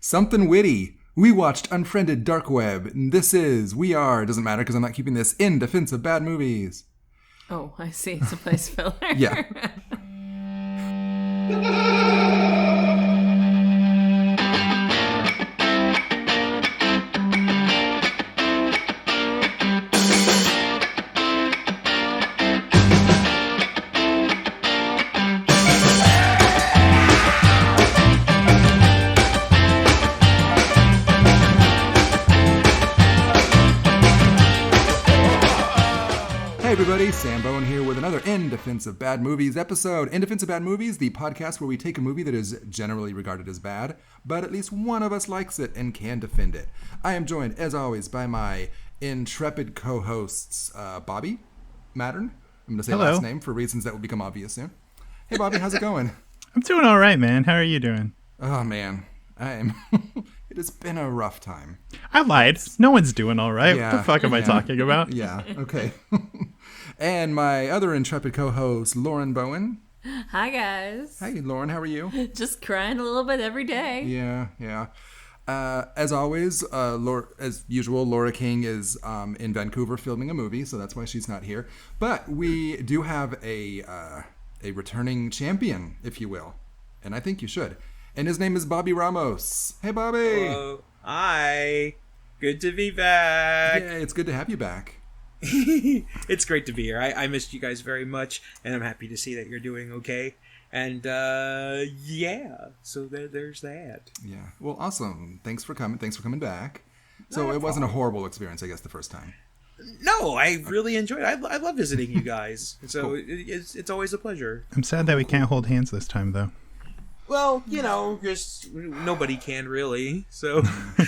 Something witty. We watched Unfriended Dark Web. And we are, doesn't matter because I'm not keeping this, in defense of bad movies. Oh, I see. It's a place filler. Yeah. Hey everybody, Sam Bowen here with another In Defense of Bad Movies episode. In Defense of Bad Movies, the podcast where we take a movie that is generally regarded as bad, but at least one of us likes it and can defend it. I am joined, as always, by my intrepid co-hosts, Bobby Mattern. I'm going to say last name for reasons that will become obvious soon. Hey Bobby, how's it going? I'm doing all right, man. How are you doing? Oh man, I am... It has been a rough time. I lied. No one's doing all right. Yeah, what the fuck am I talking about? Yeah, okay. And my other intrepid co-host, Lauren Bowen. Hi, guys. Hey, Lauren, how are you? Just crying a little bit every day. Yeah. As always, as usual, Laura King is in Vancouver filming a movie, so that's why she's not here. But we do have a returning champion, if you will, and I think you should. And his name is Bobby Ramos. Hey, Bobby. Hello. Hi. Good to be back. Yeah, it's good to have you back. It's great to be here. I missed you guys very much, and I'm happy to see that you're doing okay. And, yeah, so there's that. Yeah. Well, awesome. Thanks for coming. Thanks for coming back. So it wasn't a horrible experience, I guess, the first time. No, I really enjoyed it. I love visiting you guys. So cool. It's always a pleasure. I'm sad that we can't hold hands this time, though. Well, you know, just nobody can really. So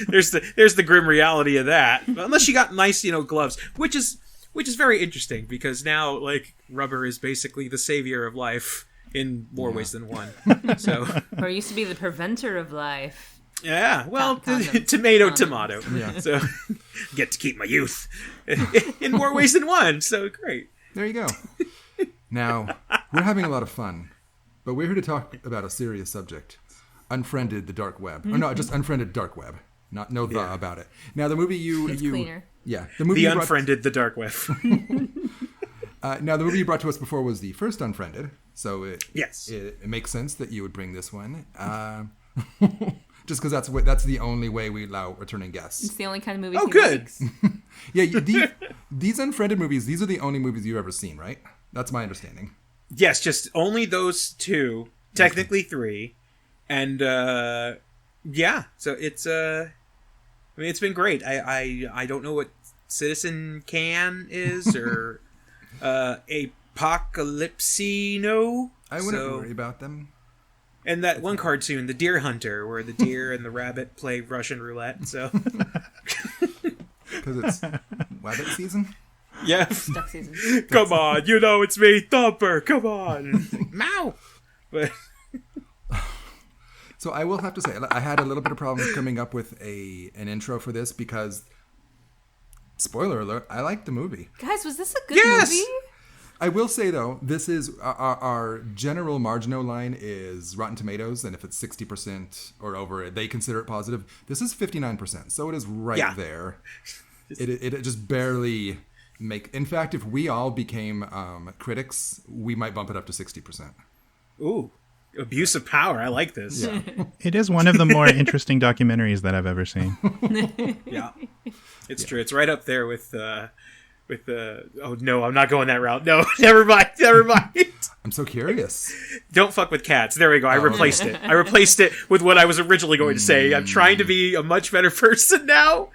there's the grim reality of that. Unless you got nice, gloves, which is very interesting because now like rubber is basically the savior of life in more ways than one. So or it used to be the preventer of life. Yeah, well, Condoms. tomato. Yeah. So get to keep my youth in more ways than one. So great. There you go. Now we're having a lot of fun. But we're here to talk about a serious subject. Unfriended the Dark Web. Or no, just Unfriended Dark Web. Not about it. Now the movie It's cleaner. Yeah. The movie Unfriended the Dark Web. Now the movie you brought to us before was the first Unfriended. So it makes sense that you would bring this one. Just because that's the only way we allow returning guests. It's the only kind of movie. Oh, good. Yeah, these Unfriended movies, these are the only movies you've ever seen, right? That's my understanding. Yes, just only those two, technically three, and yeah. So it's it's been great. I don't know what Citizen Can is or Apocalypsino. I wouldn't worry about them. And that one cartoon, The Deer Hunter, where the deer and the rabbit play Russian roulette. So because it's rabbit season. Yeah. Duck season. Come on, it's me, Thumper. Come on. Meow. But so I will have to say, I had a little bit of problems coming up with an intro for this because, spoiler alert, I liked the movie. Guys, was this a good movie? I will say, though, this is our general Margino line is Rotten Tomatoes, and if it's 60% or over, they consider it positive. This is 59%, so it is right there. It just barely... In fact, if we all became critics, we might bump it up to 60%. Ooh, abuse of power. I like this. Yeah. It is one of the more interesting documentaries that I've ever seen. Yeah, it's true. It's right up there with oh no, I'm not going that route. No, never mind. I'm so curious. Don't fuck with cats. There we go. I replaced it. I replaced it with what I was originally going to say. I'm trying to be a much better person now.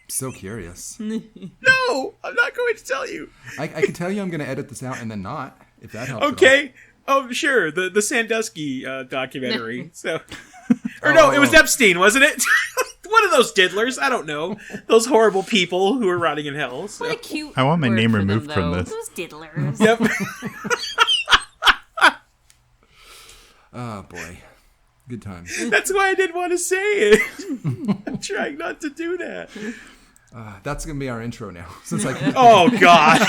So curious. No, I'm not going to tell you. I can tell you I'm going to edit this out and then not, if that helps. Okay. Oh, sure. The Sandusky documentary. So, it was Epstein, wasn't it? One of those diddlers. I don't know. Those horrible people who were rotting in hell. So. What a cute I want my name word removed for them, from this. Those diddlers. Yep. Oh, boy. Good times. That's why I didn't want to say it. I'm trying not to do that. That's going to be our intro now. So it's like, oh, God.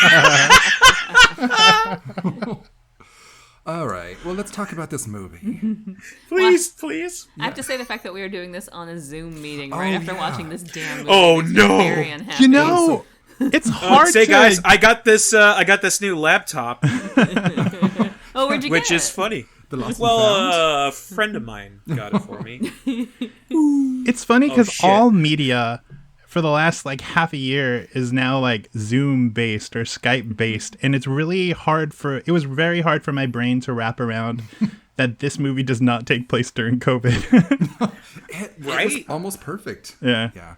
All right. Well, let's talk about this movie. Please. I have to say the fact that we were doing this on a Zoom meeting right after watching this damn movie. Oh, makes me no. very unhappy. You know, it's hard Say, to... guys, I got this new laptop, Oh, where'd you which get is it? funny. The Lost and Found. Well, a friend of mine got it for me. It's funny because shit. all media for the last like half a year is now like Zoom based or Skype based, and it was very hard for my brain to wrap around that this movie does not take place during COVID. It Right? was almost perfect. Yeah. Yeah.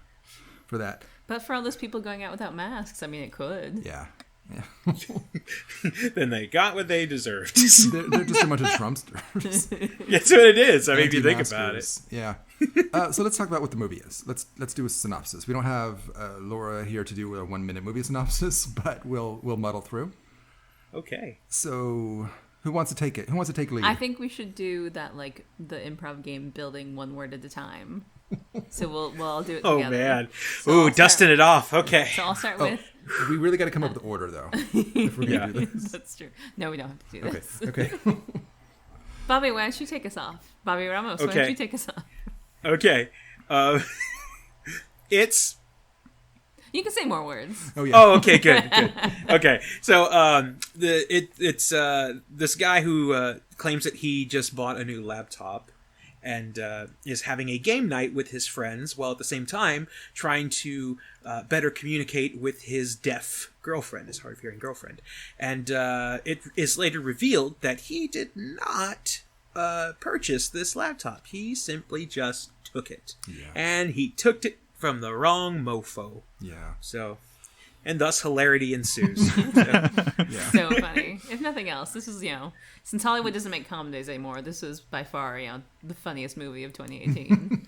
For that. But for all those people going out without masks, I mean, it could. Yeah. Then they got what they deserved. They're just a bunch of Trumpsters. That's what it is. I mean, if you think about it. Anti-maskers. Yeah. So let's talk about what the movie is. Let's do a synopsis. We don't have Laura here to do a 1-minute movie synopsis, but we'll muddle through. Okay. So who wants to take it? Who wants to take lead? I think we should do that, like the improv game, building one word at a time. So we'll all do it Oh, together. man. So Ooh, I'll dusting start- it off. Okay. So I'll start with. We really got to come up with order, though, if we're Yeah. going to do this. That's true. No, we don't have to do Okay. this. Okay. Bobby, why don't you take us off? Bobby Ramos, why Okay. don't you take us off? Okay. It's... You can say more words. Oh yeah. Oh, okay, good. Okay, so it's this guy who claims that he just bought a new laptop and is having a game night with his friends while at the same time trying to better communicate with his deaf girlfriend, his hard-of-hearing girlfriend. And it is later revealed that he did not purchase this laptop. He simply just took it. Yeah. And he took it from the wrong mofo. Yeah. So, and thus hilarity ensues. So funny. If nothing else, this is, since Hollywood doesn't make comedies anymore, this is by far, the funniest movie of 2018.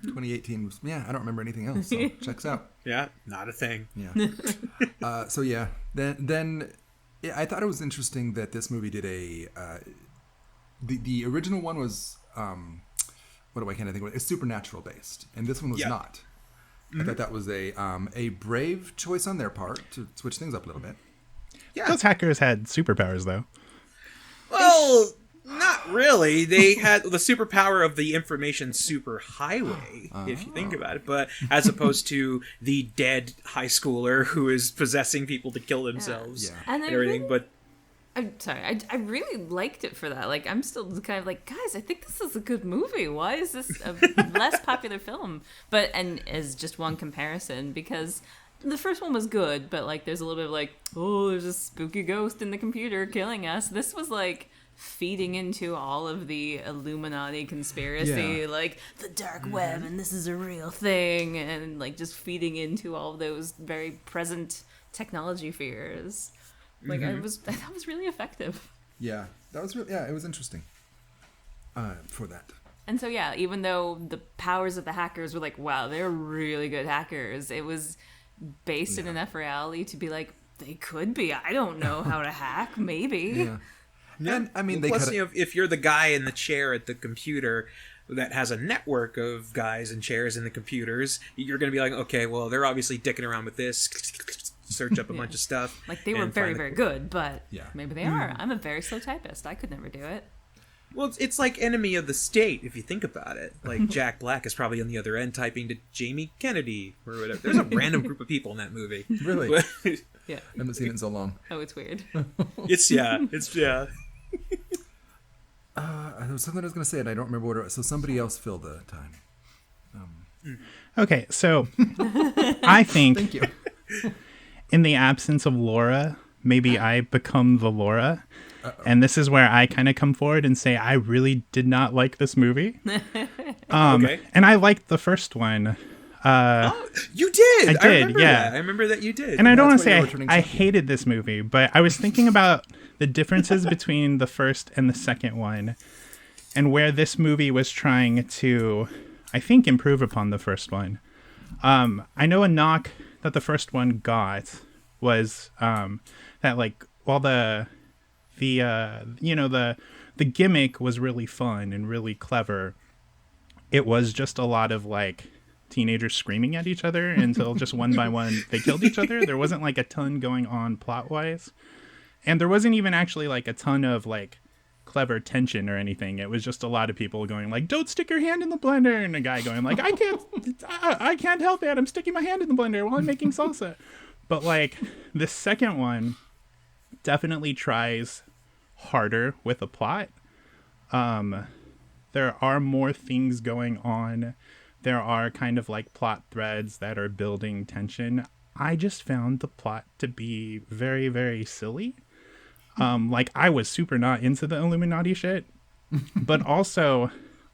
2018 was. Yeah. I don't remember anything else. So checks out. Yeah, not a thing. Yeah. So yeah. Then yeah, I thought it was interesting that this movie did a. The original one was what do I think of it? It's supernatural based, and this one was Yeah. not. I thought that was a brave choice on their part to switch things up a little bit. Yeah. Those hackers had superpowers, though. Well, not really. They had the superpower of the information superhighway, if you think about it, but as opposed to the dead high schooler who is possessing people to kill themselves Yeah. And I everything. really- But I'm sorry, I really liked it for that. Like, I'm still kind of like, guys, I think this is a good movie. Why is this a less popular film? And as just one comparison, because the first one was good, but like, there's a little bit of like, oh, there's a spooky ghost in the computer killing us. This was like feeding into all of the Illuminati conspiracy, Yeah. like the dark web, and this is a real thing, and like just feeding into all those very present technology fears. Like that was really effective. Yeah, that was really, it was interesting. For that. And so yeah, even though the powers of the hackers were like, wow, they're really good hackers, it was based in enough reality to be like, they could be. I don't know how to hack. Maybe. Yeah. And I mean, they plus, could. if you're the guy in the chair at the computer that has a network of guys and chairs in the computers, you're going to be like, okay, well, they're obviously dicking around with this. Search up a bunch of stuff. Like they were and very, find the- very good, but Yeah. maybe they are. I'm a very slow typist. I could never do it. Well, it's like enemy of the state, if you think about it. Like, Jack Black is probably on the other end typing to Jamie Kennedy or whatever. There's a random group of people in that movie. Really? But Yeah. I haven't seen it in so long. Oh, it's weird. it's. There was something I was going to say, and I don't remember what it was. So somebody else fill the time. Okay, so I think Thank you. in the absence of Laura, maybe I become the Laura. And this is where I kind of come forward and say I really did not like this movie. Okay. And I liked the first one. Oh, you did! I did, remember yeah. that. I remember that you did. And I don't want That's to why say you're returning I champion. hated this movie, but I was thinking about the differences between the first and the second one and where this movie was trying to, I think, improve upon the first one. I know a knock that the first one got was that, like, while the gimmick was really fun and really clever, it was just a lot of, like, teenagers screaming at each other until just one by one they killed each other. There wasn't like a ton going on plot wise, And there wasn't even actually like a ton of like clever tension or anything. It was just a lot of people going like, don't stick your hand in the blender, and a guy going like, I can't help it, I'm sticking my hand in the blender while I'm making salsa. But like the second one definitely tries harder with a plot. There are more things going on. There are kind of like plot threads that are building tension. I just found the plot to be very, very silly. Like I was super not into the Illuminati shit, but also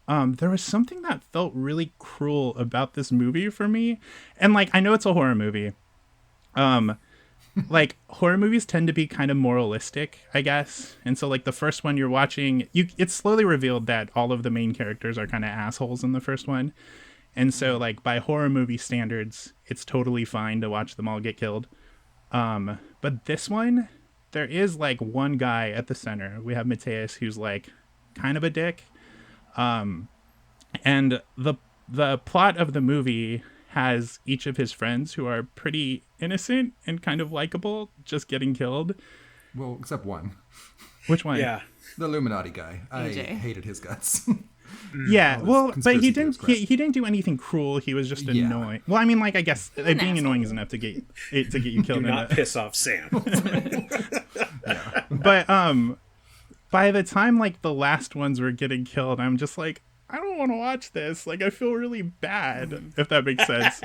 there was something that felt really cruel about this movie for me. And like, I know it's a horror movie. Like horror movies tend to be kind of moralistic, I guess. And so like the first one you're watching, it's slowly revealed that all of the main characters are kind of assholes in the first one. And so like by horror movie standards, it's totally fine to watch them all get killed. But this one, there is like one guy at the center. We have Mateus, who's like kind of a dick. And the plot of the movie has each of his friends who are pretty innocent and kind of likable just getting killed. Well, except one. Which one? Yeah. The Illuminati guy. I AJ. hated his guts. Yeah, well, but he conspiracy didn't didn't do anything cruel. He was just annoying. Well, I mean, like I guess being asshole. annoying is enough to get you killed. Do not piss off Sam. But by the time like the last ones were getting killed, I'm just like, I don't want to watch this. Like, I feel really bad, if that makes sense.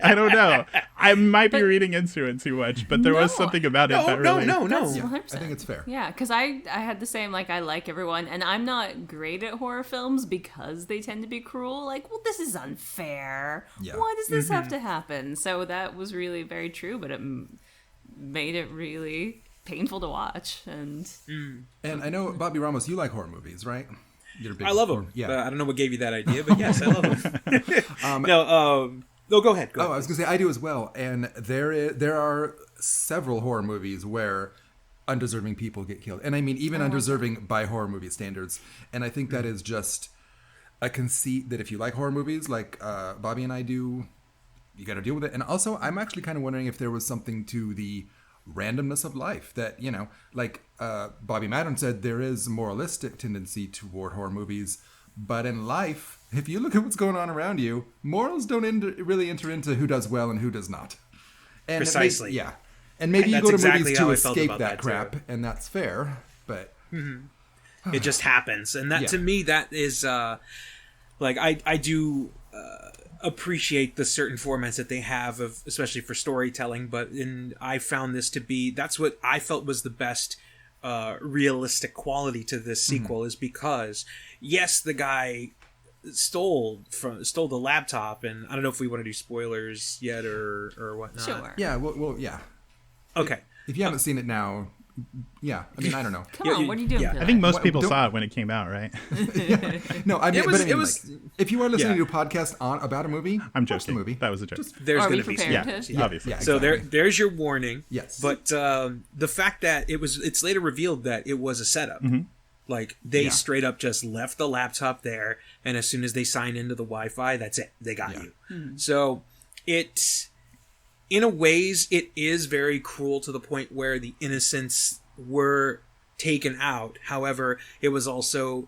I don't know. I might be reading into it too much, but there was something about it that really... No. That's Yeah, 100%. I think it's fair. Yeah, because I had the same, like, I like everyone, and I'm not great at horror films because they tend to be cruel. Like, well, this is unfair. Yeah. Why does this have to happen? So that was really very true, but it made it really painful to watch. And And I know, Bobby Ramos, you like horror movies, right? You're a big I love horror- them. Yeah. I don't know what gave you that idea, but yes, I love them. No, go ahead. I was going to say, I do as well. And there are several horror movies where undeserving people get killed. And I mean, even undeserving by horror movie standards. And I think that is just a conceit that if you like horror movies, like Bobby and I do, you got to deal with it. And also, I'm actually kind of wondering if there was something to the randomness of life that, you know, like Bobby Madden said, there is a moralistic tendency toward horror movies. But in life, if you look at what's going on around you, morals don't really enter into who does well and who does not. And Precisely. Yeah. And maybe you That's go to exactly movies how to I felt escape about that that, crap, too. and that's fair. But It just happens, and that Yeah. to me, that is like I do appreciate the certain formats that they have, of especially for storytelling. But I found this to be, that's what I felt was the best realistic quality to this sequel, is because yes, the guy stole the laptop, and I don't know if we want to do spoilers yet or whatnot. sure. yeah, well, yeah. Okay. If you haven't seen it now, yeah. I mean, I don't know. Come Yeah, on, what are you doing? yeah. for I think that? most What- people don't- saw it when it came out, right? No, I mean, It was- but I mean, it was- like, if you are listening yeah. to a podcast about a movie, I'm watch the joking. movie. That was a joke. There's Are we going to be prepared yeah, to? obviously. Yeah, So exactly. there's your warning. Yes. But the fact that it's later revealed that it was a setup. Like they Yeah. straight up just left the laptop there, and as soon as they sign into the Wi-Fi, that's it. They got Yeah. you. So in a ways, it is very cruel to the point where the innocents were taken out. However, it was also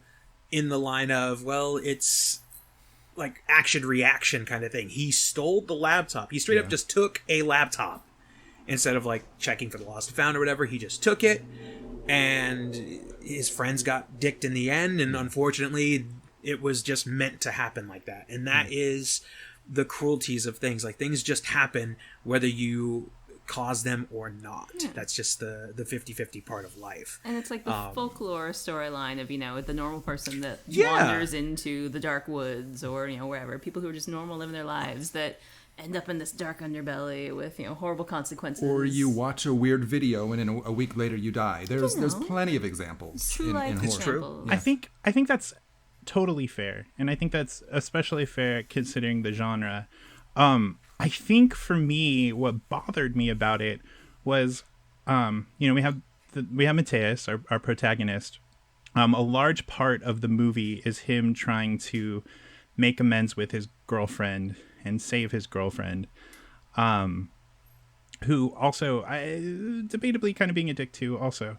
in the line of, well, it's like action reaction kind of thing. He stole the laptop. He straight up just took a laptop instead of like checking for the lost and found or whatever. He just took it, and his friends got dicked in the end. And unfortunately, it was just meant to happen like that. And that is the cruelties of things. Like, things just happen whether you cause them or not. That's just the 50-50 part of life. And it's like the folklore storyline of, you know, the normal person that Yeah. wanders into the dark woods or, you know, wherever. People who are just normal, living their lives, that end up in this dark underbelly with, you know, horrible consequences. Or you watch a weird video and in a week later you die. There's know. plenty of examples True in life horror. It's true. examples. I think that's totally fair, and I think that's especially fair considering the genre. I think for me, what bothered me about it was, you know, we have Mateus, our protagonist. A large part of the movie is him trying to make amends with his girlfriend and save his girlfriend. who also debatably kind of being a dick too. Also,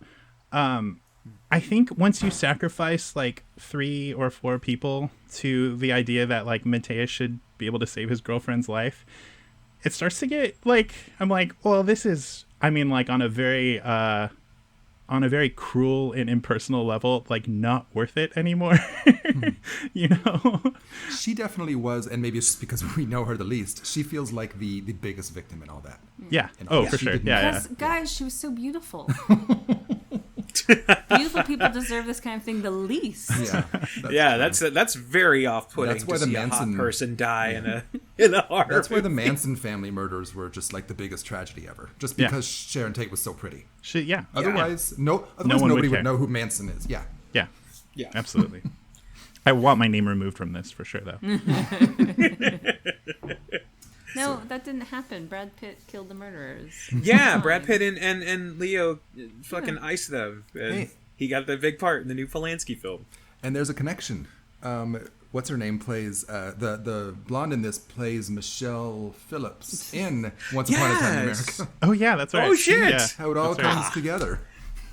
I think once you sacrifice like 3 or 4 people to the idea that like Mateus should be able to save his girlfriend's life, it starts to get like, I'm like, well, this is, I mean, like on a very cruel and impersonal level, like not worth it anymore. You know, she definitely was, and maybe it's just because we know her the least. She feels like the biggest victim in all that. Yeah. And Oh, for sure. Yeah. Because, guys, she was so beautiful. Beautiful people deserve this kind of thing the least. Yeah, that's very off-putting. That's why to the see a Manson hot person die in a horror. That's why the Manson family murders were just like the biggest tragedy ever. Just because Sharon Tate was so pretty. Otherwise, nobody would know who Manson is. Yeah. Yeah, Absolutely. I want my name removed from this for sure, though. No, that didn't happen. Brad Pitt killed the murderers. Yeah, Brad Pitt and Leo fucking iced them. And Hey. he got the big part in the new Polanski film. And there's a connection. What's her name plays the blonde in this plays Michelle Phillips in Once Upon a Time in America. Oh yeah, that's right. Oh, shit! Yeah, How it all that's right. comes together.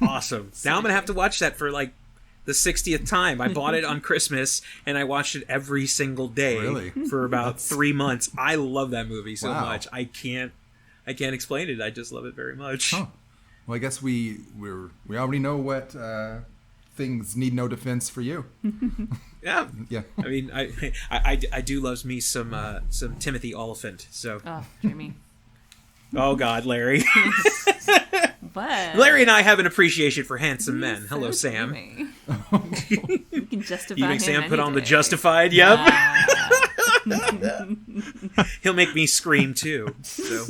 Awesome. Now I'm gonna have to watch that for like the 60th time. I bought it on Christmas and I watched it every single day Really? for about 3 months. I love that movie so Wow. much. I can't explain it. I just love it very much. Huh. Well, I guess we already know what things need no defense for you. Yeah. Yeah. I mean, I do love me some Timothy Oliphant. So, Oh, Jimmy. oh God, Larry. What? Larry and I have an appreciation for handsome men. So Hello, Sam. Jimmy. You can justify You him make Sam any put on the day. Justified? Yep. Ah. He'll make me scream too. So.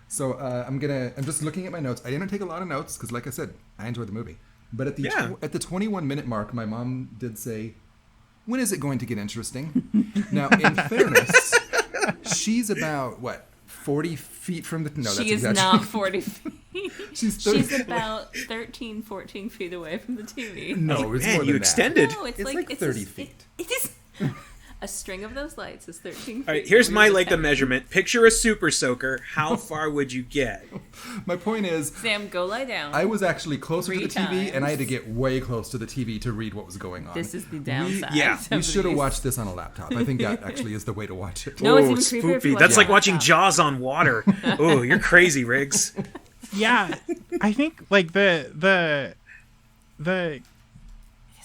So I'm just looking at my notes. I didn't take a lot of notes because, like I said, I enjoyed the movie. But at the Yeah. at the 21-minute mark, my mom did say, "When is it going to get interesting?" Now, in fairness, she's about 40 feet from the. No, She is that's not 40 feet. She's 30. She's about 13, 14 feet away from the TV. No, it's Man, more you than extended. No, it's It's like 30 feet. It is. A string of those lights is 13 feet. All right, here's We my were like the counting. measurement. Picture a super soaker. How far would you get? that. My point is, Sam, go lie down. I was actually closer to the 3 TV, and I had to times. get way close to the TV to read what was going on. This is the downside. yeah, We of should have these. watched this on a laptop. I think that actually is the way to watch it. No, it's even creepier if you spoopy. watch That's it like on watching laptop. Jaws on water. Oh, you're crazy, Riggs. Yeah, I think like the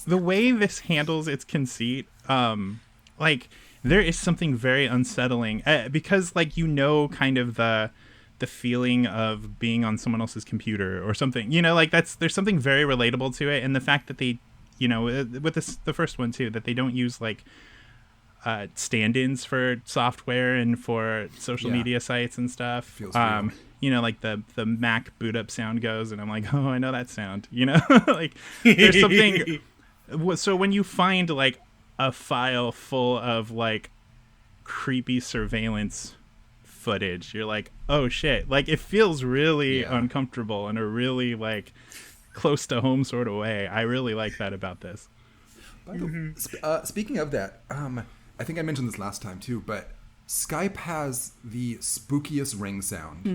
way this handles its conceit, like there is something very unsettling because like kind of the feeling of being on someone else's computer or something, like there's something very relatable to it, and the fact that they, with the first one too, that they don't use like stand-ins for software and for social Yeah. media sites and stuff. Feels real. Like the Mac boot up sound goes, and I'm like, oh, I know that sound. Like there's something. So when you find like a file full of like creepy surveillance footage, you're like, oh shit! Like it feels really uncomfortable in a really like close to home sort of way. I really like that about this. By the speaking of that, I think I mentioned this last time too, but Skype has the spookiest ring sound,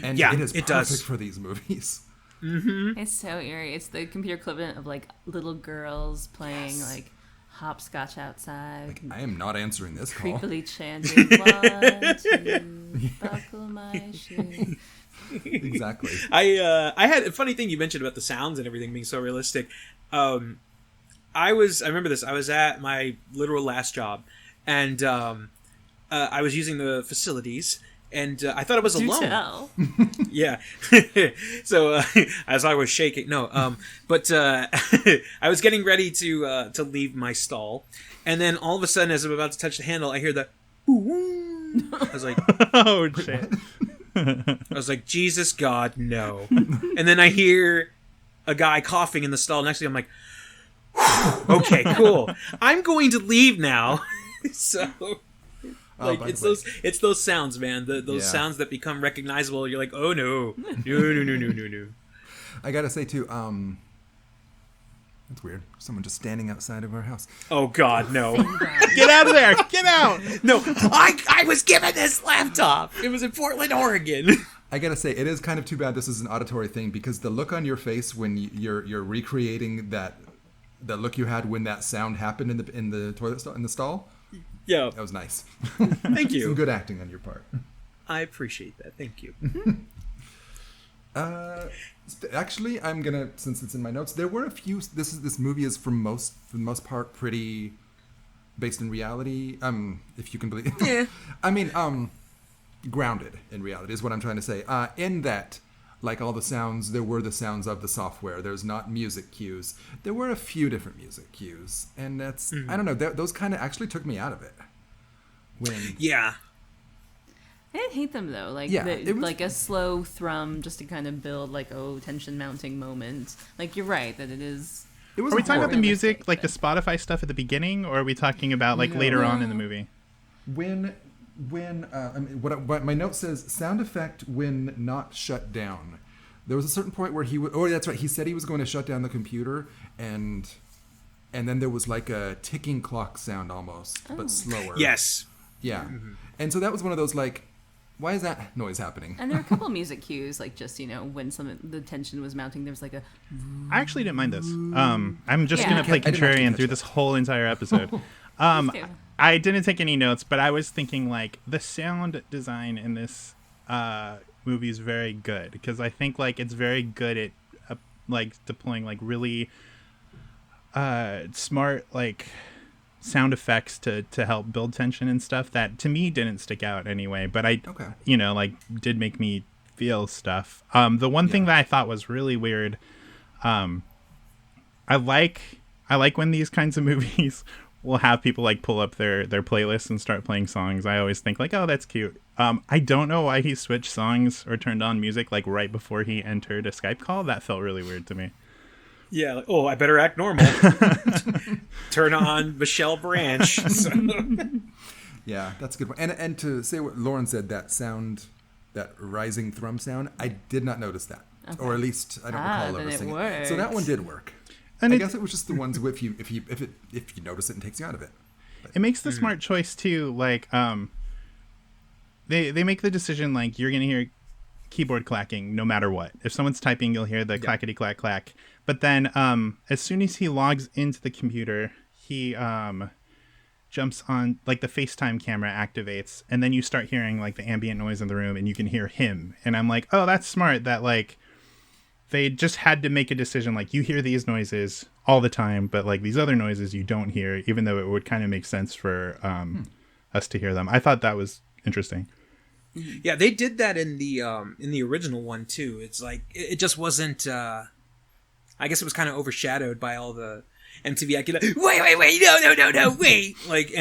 and Yeah, it is it perfect does. for these movies. It's so eerie. It's the computer equivalent of like little girls playing like hopscotch outside. I am not answering this call. Creepily chanting, "Want to buckle my shoe." Exactly. I had a funny thing you mentioned about the sounds and everything being so realistic. I remember this. I was at my literal last job, and I was using the facilities, and I thought I was Do alone. tell. Yeah. So as I was shaking, but I was getting ready to leave my stall, and then all of a sudden, as I'm about to touch the handle, I hear the. I was like, Oh shit! I was like, Jesus God, no! And then I hear a guy coughing in the stall next to me. I'm like, okay, cool. I'm going to leave now. So. Like by it's the way. it's those sounds, man. Those Yeah. sounds that become recognizable. You're like, oh no. No. I gotta say too, That's weird. Someone just standing outside of our house. Oh God, no! Get out of there! Get out! No, I was given this laptop. It was in Portland, Oregon. I gotta say, it is kind of too bad this is an auditory thing, because the look on your face when you're recreating that look you had when that sound happened in the toilet stall. Yeah, That was nice. thank you. Some good acting on your part. I appreciate that. Thank you. Actually, I'm gonna, since it's in my notes, there were a few. This movie is for the most part pretty based in reality. If you can believe. Yeah. I mean, grounded in reality is what I'm trying to say. In that, like all the sounds, there were the sounds of the software. There's not music cues. There were a few different music cues, and that's I don't know. Those kind of actually took me out of it. Yeah. I didn't hate them though. Like it was, like a slow thrum just to kind of build like tension mounting moments. Like you're right that it is. It was Are we talking about the realistic, music, like the Spotify stuff at the beginning, or are we talking about like later on in the movie? When I mean, what my note says, sound effect when not shut down. There was a certain point where that's right. He said he was going to shut down the computer, and then there was like a ticking clock sound almost, but slower. Yes. Yeah. And so that was one of those like, why is that noise happening? And there were a couple music cues, like just when the tension was mounting, there was like a. I actually didn't mind this. I'm just gonna play I did not contrarian catch through that. this whole entire episode. do. I didn't take any notes, but I was thinking like the sound design in this movie is very good, because I think like it's very good at like deploying like really smart like sound effects to help build tension and stuff that to me didn't stick out anyway, but like did make me feel stuff. The one thing that I thought was really weird, I like when these kinds of movies will have people like pull up their playlists and start playing songs. I always think like, oh, that's cute. I don't know why he switched songs or turned on music like right before he entered a Skype call. That felt really weird to me. Yeah. Like, I better act normal. Turn on Michelle Branch. Yeah, that's a good one. And to say what Lauren said, that sound, that rising thrum sound, I did not notice that, or at least I don't recall ever seeing it. So that one did work. And I guess it was just the ones if you notice it and takes you out of it. But it makes the smart choice too. Like they make the decision like you're gonna hear keyboard clacking no matter what. If someone's typing, you'll hear the clackety clack clack. But then as soon as he logs into the computer, he jumps on, like the FaceTime camera activates, and then you start hearing like the ambient noise in the room, and you can hear him. And I'm like, oh, that's smart. That like they just had to make a decision. Like you hear these noises all the time, but like these other noises you don't hear, even though it would kind of make sense for us to hear them. I thought that was interesting. Yeah, they did that in the original one too. It's like it just wasn't. I guess it was kind of overshadowed by all the MTV acting. Like, wait, no, wait. Like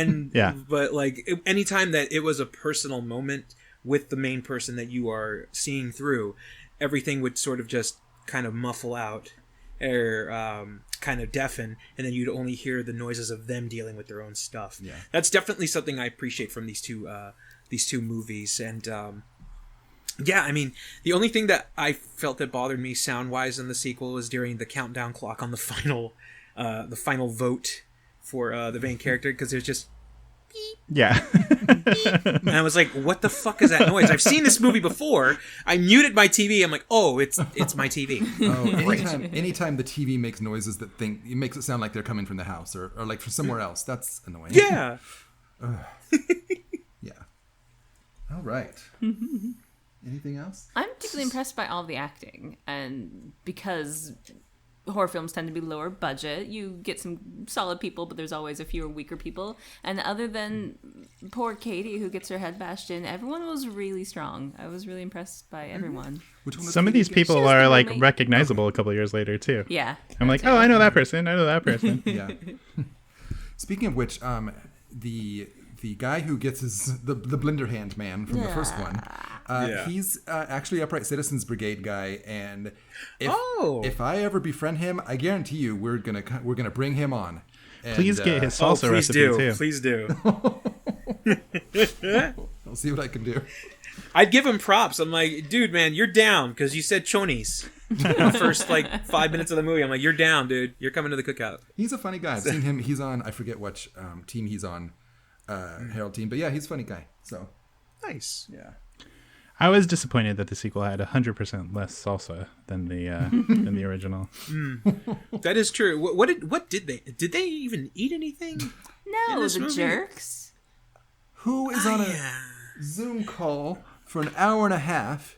but like anytime that it was a personal moment with the main person that you are seeing through, everything would sort of just kind of muffle out or kind of deafen, and then you'd only hear the noises of them dealing with their own stuff. Yeah, that's definitely something I appreciate from these two movies. And yeah, I mean, the only thing that I felt that bothered me sound-wise in the sequel was during the countdown clock on the final vote for the main character, because there's just beep, yeah, and I was like, what the fuck is that noise? I've seen this movie before. I muted my TV. I'm like, oh, it's my TV. Oh, anytime the TV makes noises that it makes it sound like they're coming from the house or like from somewhere else, that's annoying. Yeah. Yeah. All right. Anything else? I'm particularly impressed by all the acting, and because horror films tend to be lower budget, you get some solid people, but there's always a few weaker people. And other than poor Katie, who gets her head bashed in, everyone was really strong. I was really impressed by everyone. Some of these people are like recognizable a couple of years later too. Yeah, I'm like, oh, I know that person. I know that person. Yeah. Speaking of which, the guy who gets the blender hand man from the first one, he's actually Upright Citizens Brigade guy, and if I ever befriend him, I guarantee you we're gonna bring him on. And, please get his salsa recipe too. Please do. I'll see what I can do. I'd give him props. I'm like, dude, man, you're down because you said chonies. The first like 5 minutes of the movie, I'm like, you're down, dude. You're coming to the cookout. He's a funny guy. I've seen him. He's on, I forget what team he's on, Herald team. But yeah, he's a funny guy. So Nice. yeah. I was disappointed that the sequel had 100% less salsa than the original. That is true. What did they even eat anything? No, this the movie? jerks. Who is on a Zoom call for an hour and a half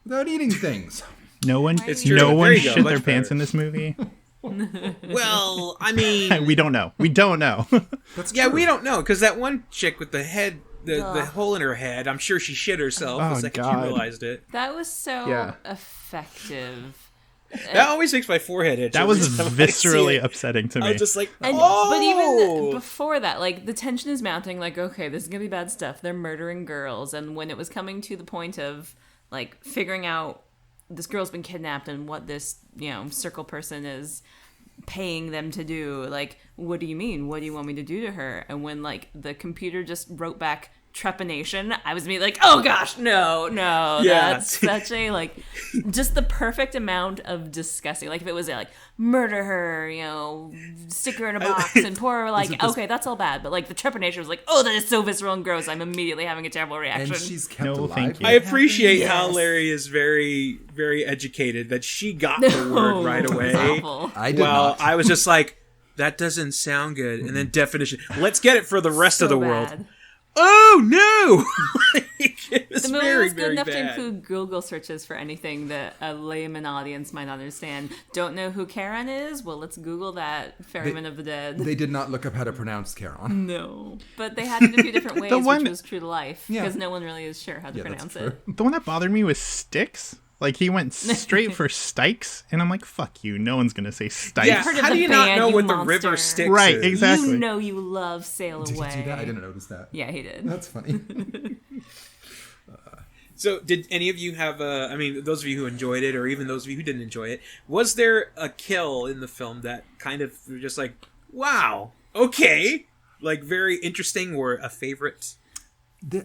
without eating things? No one, It's true. no There one you go. shit Much their pants better. in this movie. Well, I mean, We don't know. We don't know. That's yeah, true. we don't know because that one chick with the head, the Ugh. hole in her head. I'm sure she shit herself Oh, the second God. she realized it. That was so Yeah. effective. That always makes my forehead itch. That every was time I see viscerally it. upsetting to I me. was just like, And, oh! But even before that, like, the tension is mounting, like, okay, this is gonna be bad stuff. They're murdering girls. And when it was coming to the point of, like, figuring out this girl's been kidnapped and what this, circle person is paying them to do, like, what do you mean? What do you want me to do to her? And when, like, the computer just wrote back trepanation, I was immediately like, oh gosh, no, Yeah. that's such a, like, just the perfect amount of disgusting. Like, if it was like, murder her, stick her in a box and pour her, like, okay, that's all bad. But, like, the trepanation was like, oh, that is so visceral and gross. I'm immediately having a terrible reaction. And she's kept No, alive. thank you. I appreciate how Yes. Larry is very, very educated. That she got the word right It was away. awful. I did Well, not. I was just like, that doesn't sound good. And then definition. Let's get it for the rest of the So world. bad. Oh no! It was The movie very, was good very enough to bad. include Google searches for anything that a layman audience might not understand. Don't know who Karen is? Well, let's Google that. Ferryman of the Dead. They did not look up how to pronounce Charon. No. But they had it a few different ways, one- which was true to life. Yeah. Because no one really is sure how to Yeah, that's pronounce true. it. The one that bothered me was Styx. Like, he went straight for Stykes, and I'm like, fuck you. No one's going to say Stykes. Yeah, Heard of how the do you not band, know you what the monster. river Styx Right, is? exactly. You know you love Sail Did Away. you do that? I didn't notice that. Yeah, he did. That's funny. So, did any of you have I mean, those of you who enjoyed it, or even those of you who didn't enjoy it, was there a kill in the film that kind of were just like, wow, okay, like very interesting, or a favorite?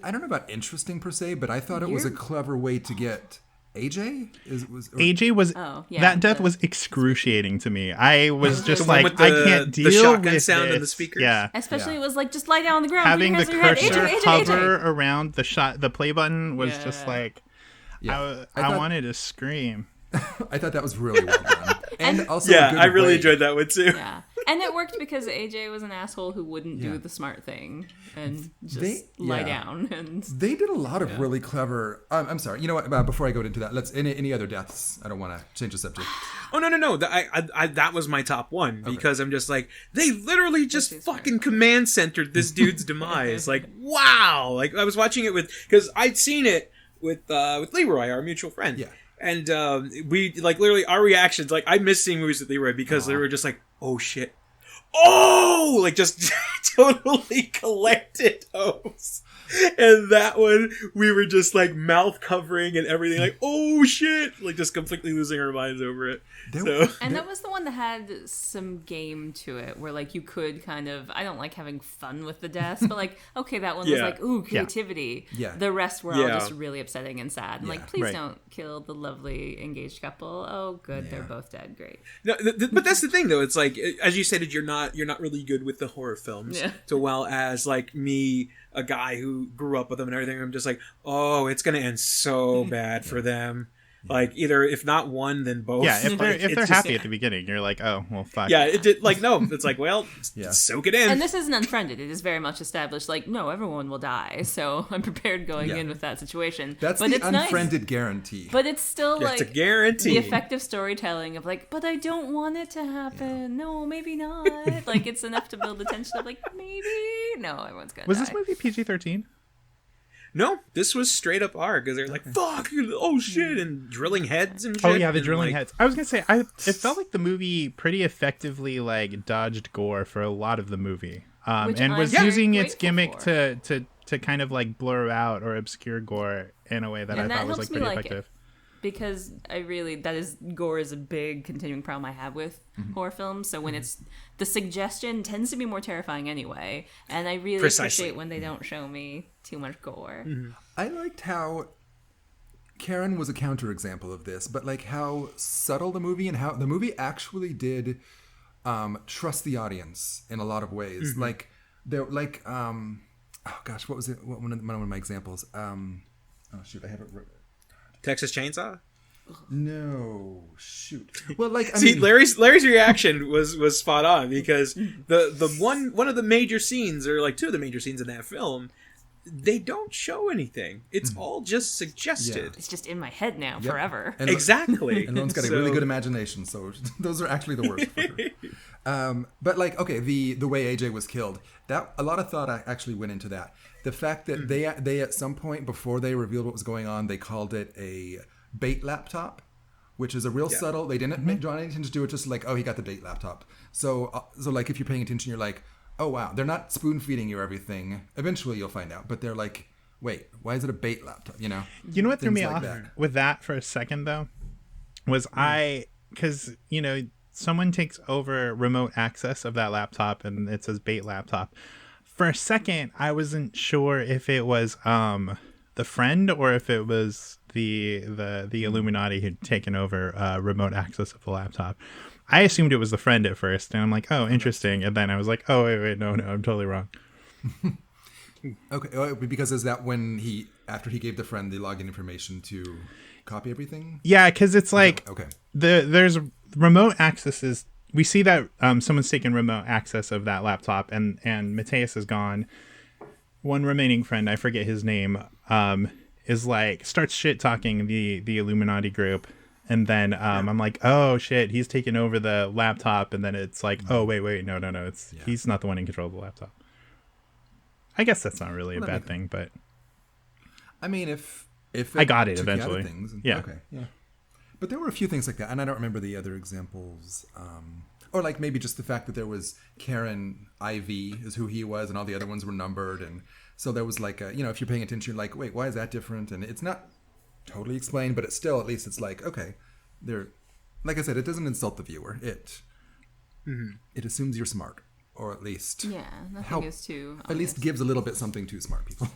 I don't know about interesting per se, but I thought it was a clever way to get AJ. AJ was Oh, yeah, that death the- was excruciating to me. I was just The one like, with I can't deal the shotgun with sound this. and the speakers? Yeah, Especially Yeah. it was like, just lie down on the ground. having put the your hands on your cursor head. AJ, hover AJ. around the play button was just Yeah. like, Yeah. I thought- wanted to scream. I thought that was really well done, and also a Yeah, good I really way. enjoyed that one too. Yeah. And it worked because AJ was an asshole who wouldn't Yeah. do the smart thing and just They- lie yeah. down. And They did a lot of really clever. I'm sorry. You know what? Before I go into that, let's any other deaths. I don't want to change the subject. Oh no! That was my top one because I'm just like, they literally just Which is fucking command centered this dude's demise. Like, wow! Like, I was watching it because I'd seen it with Leroy, our mutual friend. Yeah. And we like literally our reactions. Like, I miss seeing movies with Leroy because they were just like, oh shit, oh, like just totally collected O's. And that one, we were just like mouth covering and everything, like, oh shit, like just completely losing our minds over it. So and that was the one that had some game to it where like you could kind of, I don't like having fun with the deaths, but like, okay, that one was Yeah. like, ooh, creativity. Yeah. The rest were all Yeah. just really upsetting and sad. And Yeah. like, please Right. don't kill the lovely engaged couple. Oh, good, they're both dead. Great. no, but that's the thing though. It's like, as you said, you're not really good with the horror films, Yeah. so well as like me, a guy who grew up with them and everything. I'm just like, oh, it's gonna end so bad for them. Like, either if not one, then both. Yeah, if they're Like, it's they're just- happy at the beginning, you're like, oh well, fuck. Yeah, it did. Like, no, it's like, well, Yeah. soak it in. And this isn't Unfriended. It is very much established, like, no, everyone will die. So I'm prepared going Yeah. in with that situation. That's but the it's nice. unfriended guarantee. But it's still That's like a guarantee. the effective storytelling of like, but I don't want it to happen. No, maybe not. Like, it's enough to build the tension of like, maybe. No, everyone's gonna Was die. this movie PG-13? No, this was straight up R because they're like, fuck, oh shit, and drilling heads and shit. Oh yeah, the and, drilling like, heads. I was gonna say, it felt like the movie pretty effectively like dodged gore for a lot of the movie, Which and I'm was very using its grateful gimmick for. to kind of like blur out or obscure gore in a way that And I that thought was helps like me pretty like it. effective. Because gore is a big continuing problem I have with Mm-hmm. horror films. So when it's, the suggestion tends to be more terrifying anyway. And I really Precisely. appreciate when they don't show me too much gore. Mm-hmm. I liked how Karen was a counterexample of this, but like how subtle the movie and how the movie actually did trust the audience in a lot of ways. Like there, like oh gosh, what was it? One of my examples. Oh shoot, I have it. Texas Chainsaw. No, shoot. Well, like I See, mean, Larry's reaction was spot on, because the one of the major scenes, or like two of the major scenes in that film, they don't show anything. It's all just suggested. Yeah. It's just in my head now forever. And Exactly. And Lone's got a really good imagination, so those are actually the worst for her. But like, okay, the way AJ was killed, that a lot of thought actually went into that. The fact that they at some point before they revealed what was going on, they called it a bait laptop, which is a real subtle. They didn't draw any attention to it. Just like, oh, he got the bait laptop. So like if you're paying attention, you're like, oh wow, they're not spoon feeding you everything. Eventually you'll find out, but they're like, wait, why is it a bait laptop? You know. You know what threw me like off that. with that for a second though, was because someone takes over remote access of that laptop and it says bait laptop. For a second, I wasn't sure if it was the friend or if it was the Illuminati who'd taken over remote access of the laptop. I assumed it was the friend at first, and I'm like, oh, interesting. And then I was like, oh, wait, no, I'm totally wrong. Okay, because is that when after he gave the friend the login information to copy everything? Yeah, because it's like, okay, there's remote accesses. We see that someone's taken remote access of that laptop, and Mateus is gone. One remaining friend, I forget his name, is like, starts shit talking the Illuminati group. And then I'm like, oh shit, he's taken over the laptop. And then it's like, oh wait, no, he's not the one in control of the laptop. I guess that's not really a bad thing, but I mean, if I got it took you out of eventually. things, Yeah. Okay. Yeah. But there were a few things like that, and I don't remember the other examples. Or like maybe just the fact that there was Karen IV is who he was, and all the other ones were numbered, and so there was like if you're paying attention, you're like, wait, why is that different? And it's not totally explained, but it's still, at least it's like, okay, they're, like I said, it doesn't insult the viewer. It assumes you're smart, or at least Nothing is too obvious. at least gives a little bit something to smart people.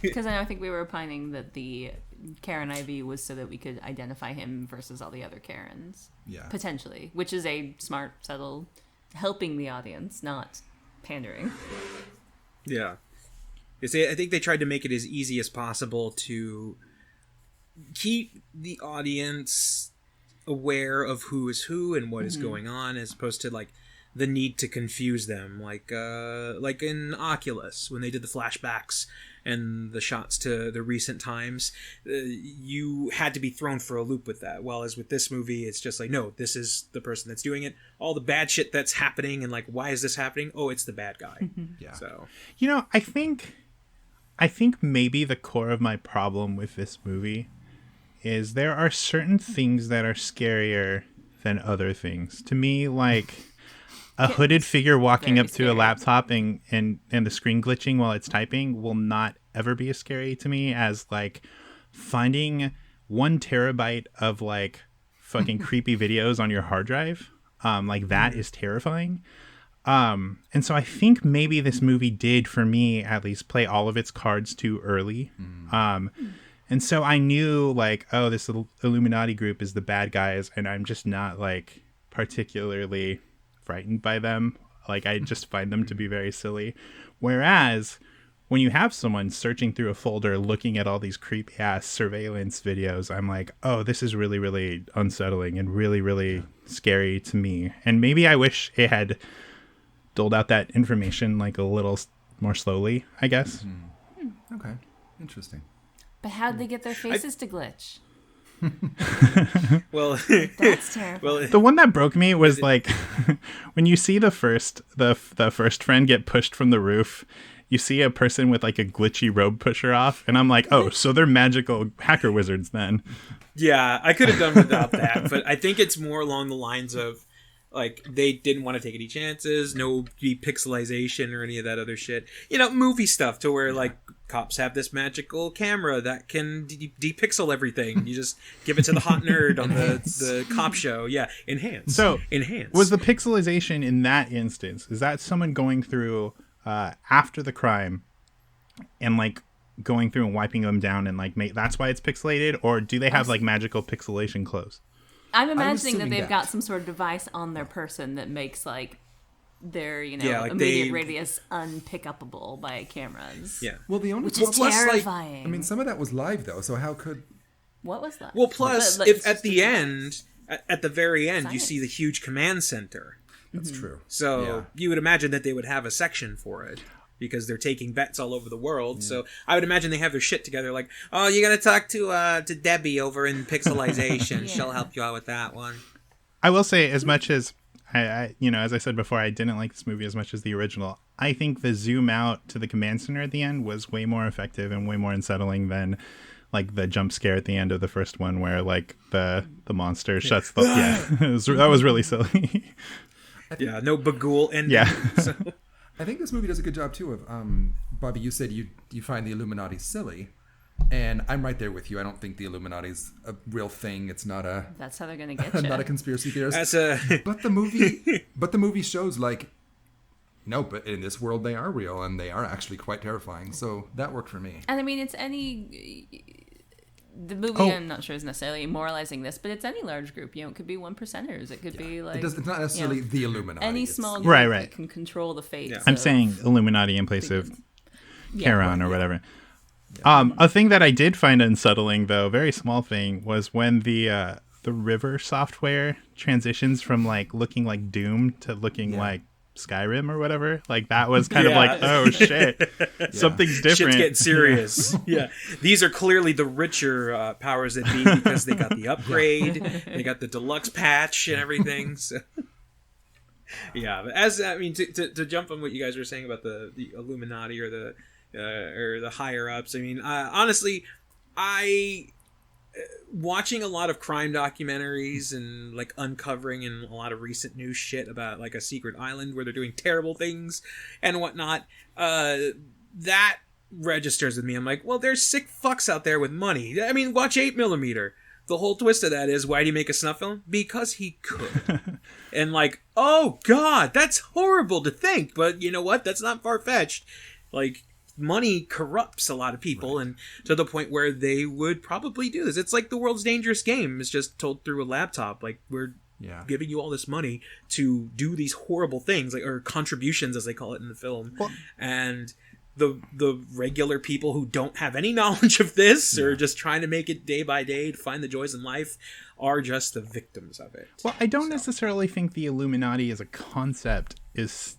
Because I think we were opining that the Karen IV was so that we could identify him versus all the other Karens. Yeah. Potentially, which is a smart, subtle, helping the audience, not pandering. Yeah. I think they tried to make it as easy as possible to keep the audience aware of who is who and what is going on, as opposed to like the need to confuse them, like in Oculus when they did the flashbacks and the shots to the recent times, you had to be thrown for a loop with that. While as with this movie, it's just like, no, this is the person that's doing it. All the bad shit that's happening, and like, why is this happening? Oh, it's the bad guy. Yeah. So I think maybe the core of my problem with this movie is there are certain things that are scarier than other things. To me, like a hooded figure walking up to a laptop and the screen glitching while it's typing will not ever be as scary to me as like finding 1 terabyte of like fucking creepy videos on your hard drive. Like that is terrifying. And so I think maybe this movie did, for me at least, play all of its cards too early. And so I knew like, oh, this little Illuminati group is the bad guys, and I'm just not like particularly frightened by them. Like I just find them to be very silly. Whereas when you have someone searching through a folder looking at all these creepy ass surveillance videos, I'm like, oh, this is really, really unsettling and really, really scary to me. And maybe I wish it had doled out that information like a little more slowly, I guess. Okay, interesting. But how'd they get their faces to glitch? well, That's terrible. well, The one that broke me was like when you see the first friend get pushed from the roof, you see a person with like a glitchy robe pusher off, and I'm like, oh, so they're magical hacker wizards then. yeah, I could have done without that, but I think it's more along the lines of like they didn't want to take any chances, no depixelization or any of that other shit. Movie stuff to where like cops have this magical camera that can depixel everything. You just give it to the hot nerd on the cop show. Yeah, enhance. So enhance. Was the pixelization in that instance, is that someone going through after the crime and like going through and wiping them down and like that's why it's pixelated, or do they have like magical pixelation clothes? I'm imagining that assuming they've that. got some sort of device on their person that makes like their like immediate radius unpickupable by cameras. Yeah. Well, the only Which is plus, like, terrifying. I mean, some of that was live though, so how could? What was that? Well, plus, But if at the end, at the very end, you Science. see the huge command center. That's true. So Yeah. you would imagine that they would have a section for it because they're taking bets all over the world. So I would imagine they have their shit together. Like, oh, you got to talk to Debbie over in Pixelization. She'll help you out with that one. I will say, as much as I as I said before, I didn't like this movie as much as the original. I think the zoom out to the command center at the end was way more effective and way more unsettling than like the jump scare at the end of the first one, where like the monster shuts the that was really silly. Yeah, no Bagul ending. Yeah. So, I think this movie does a good job too of Bobby, you said you find the Illuminati silly, and I'm right there with you. I don't think the Illuminati's a real thing. It's not a That's how they're gonna get you. not a conspiracy theorist. that's a But the movie shows like no, but in this world they are real and they are actually quite terrifying. So that worked for me. And I mean, it's the movie. Oh. I'm not sure is necessarily moralizing this, but it's any large group. It could be one percenters. It could be like It's not necessarily the Illuminati. any It's- small group Right. that can control the fates. Yeah. I'm of- saying Illuminati in place of Yeah. Charon or whatever. A thing that I did find unsettling, though, very small thing, was when the river software transitions from like looking like Doom to looking like Skyrim or whatever. Like that was kind of Yeah. like, oh shit, something's different. shit's getting serious. Yeah, these are clearly the richer powers that be because they got the upgrade, they got the deluxe patch and everything. So. Yeah, but to jump on what you guys were saying about the Illuminati or the higher ups. I mean, honestly, watching a lot of crime documentaries and like uncovering and a lot of recent news shit about like a secret island where they're doing terrible things and whatnot, that registers with me. I'm like, well, there's sick fucks out there with money. I mean, watch 8mm. The whole twist of that is, why do you make a snuff film? Because he could. And like, oh god, that's horrible to think, but you know what? That's not far-fetched. Like, money corrupts a lot of people, and to the point where they would probably do this. It's like The World's Dangerous Game. It's just told through a laptop. Like, we're giving you all this money to do these horrible things, like, or contributions, as they call it in the film. Well, and the regular people who don't have any knowledge of this or just trying to make it day by day to find the joys in life are just the victims of it. Well, I don't necessarily think the Illuminati as a concept is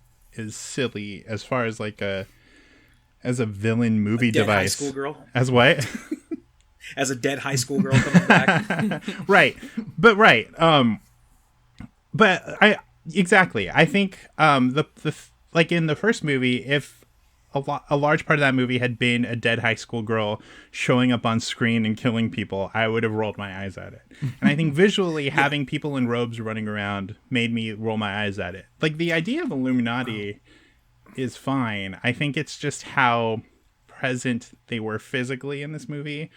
silly as far as like as a villain movie Dead high device. school girl. As what? As a dead high school girl coming back. Right. But I exactly. I think the like in the first movie, if a large part of that movie had been a dead high school girl showing up on screen and killing people, I would have rolled my eyes at it. And I think visually having people in robes running around made me roll my eyes at it. Like the idea of Illuminati is fine. I think it's just how present they were physically in this movie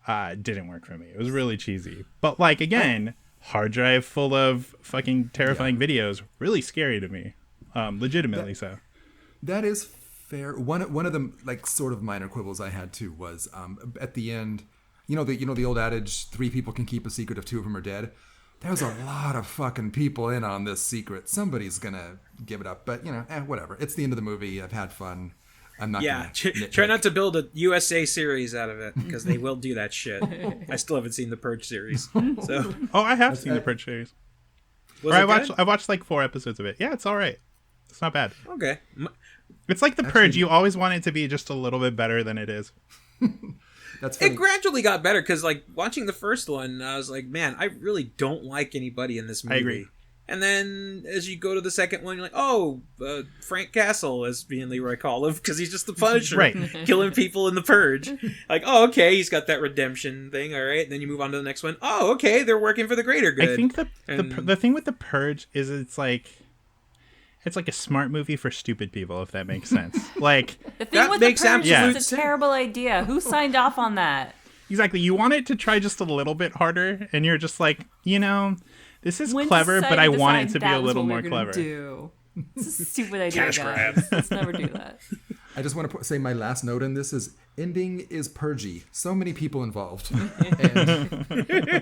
didn't work for me. It was really cheesy. But like again, hard drive full of fucking terrifying videos, really scary to me. Legitimately so. That is fair. One of the like sort of minor quibbles I had too was at the end, the old adage, 3 people can keep a secret if 2 of them are dead. There's a lot of fucking people in on this secret. Somebody's gonna give it up, but whatever. It's the end of the movie. I've had fun. I'm not. Yeah, gonna try not to build a USA series out of it because they will do that shit. I still haven't seen the Purge series, so Oh, I have seen the Purge series. was Or it good? I watched like 4 episodes of it. Yeah, it's all right. It's not bad. Okay, It's like the Purge. You always want it to be just a little bit better than it is. That's funny. it gradually got better because like watching the first one, I was like, man, I really don't like anybody in this movie. I agree. And then as you go to the second one, you're like, oh, Frank Castle as being Leroy Collins because he's just the Punisher, Right. killing people in the Purge. Like, oh, okay, he's got that redemption thing, all right. And then you move on to the next one. Oh, okay, they're working for the greater good. I think And- the thing with the Purge is it's like a smart movie for stupid people, if that makes sense. Like The thing That with makes the Purge absolute is it's a sense. terrible idea. Who signed off on that? exactly, you want it to try just a little bit harder, and you're just like, this is When clever, but I society want it decided to be that a was little what more we were gonna clever. Do. It's a stupid idea, Cash guys. grab. Let's never do that. I just want to say my last note in this is ending is purgy. So many people involved. And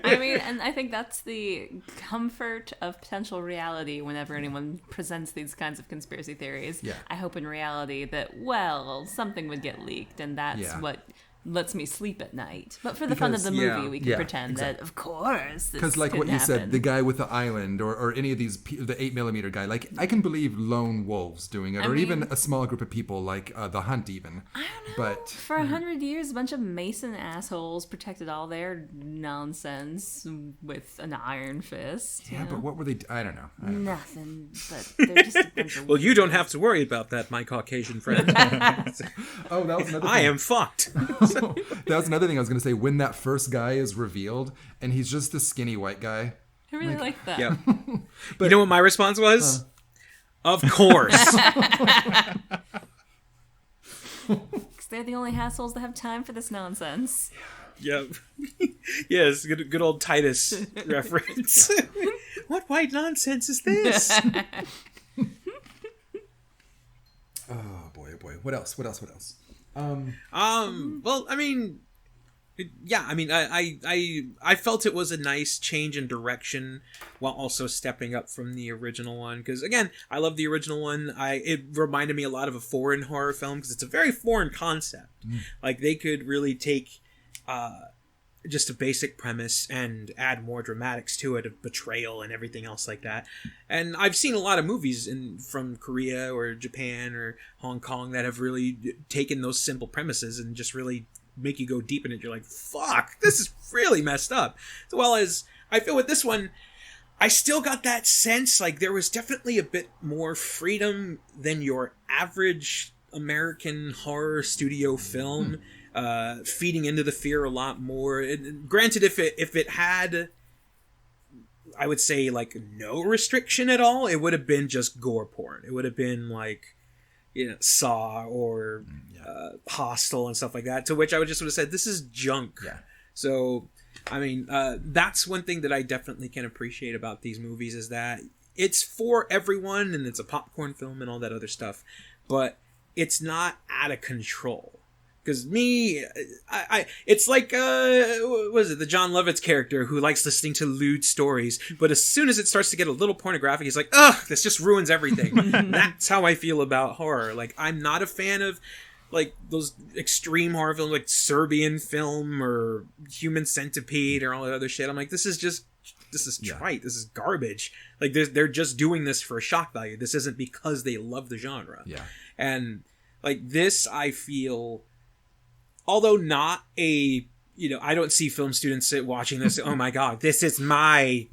I mean, and I think that's the comfort of potential reality whenever anyone presents these kinds of conspiracy theories. Yeah. I hope in reality that, well, something would get leaked, and that's what lets me sleep at night. But for the fun of the movie, we can pretend that, of course, because like what you said, the guy with the island or any of these, the 8mm guy, like I can believe lone wolves doing it, or even a small group of people like the Hunt even. I don't know. But for 100 years, a bunch of Mason assholes protected all their nonsense with an iron fist. Yeah, but what were they? I don't know. Nothing, but they're just a bunch of Well, you don't have to worry about that, my Caucasian friend. Oh, that was another thing. I am fucked. That was another thing I was going to say. When that first guy is revealed, and he's just a skinny white guy. I really like that. Yeah. But you know what my response was? Of course. Because they're the only assholes that have time for this nonsense. Yep. Yes, good old Titus reference. What white nonsense is this? Oh boy, oh boy. What else? Well, I mean, yeah, I mean, I felt it was a nice change in direction while also stepping up from the original one. Because again, I love the original one. It reminded me a lot of a foreign horror film because it's a very foreign concept. Like they could really take just a basic premise and add more dramatics to it of betrayal and everything else like that. And I've seen a lot of movies from Korea or Japan or Hong Kong that have really taken those simple premises and just really make you go deep in it. You're like, fuck, this is really messed up. As well as I feel with this one, I still got that sense like there was definitely a bit more freedom than your average American horror studio film. Feeding into the fear a lot more. Granted, if it had, I would say, like, no restriction at all, it would have been just gore porn. It would have been like, you know, Saw or Hostel and stuff like that. To which I would just would have said, this is junk. Yeah. So, I mean, that's one thing that I definitely can appreciate about these movies is that it's for everyone and it's a popcorn film and all that other stuff, but it's not out of control. Because it's like, what is it, the John Lovitz character who likes listening to lewd stories, but as soon as it starts to get a little pornographic, he's like, ugh, this just ruins everything. That's how I feel about horror. Like, I'm not a fan of, like, those extreme horror films, like Serbian Film or Human Centipede or all that other shit. I'm like, this is trite. This is garbage. Like, they're just doing this for shock value. This isn't because they love the genre. Yeah. And, like, this, I feel... Although not a, you know, I don't see film students watching this, oh my god, this is my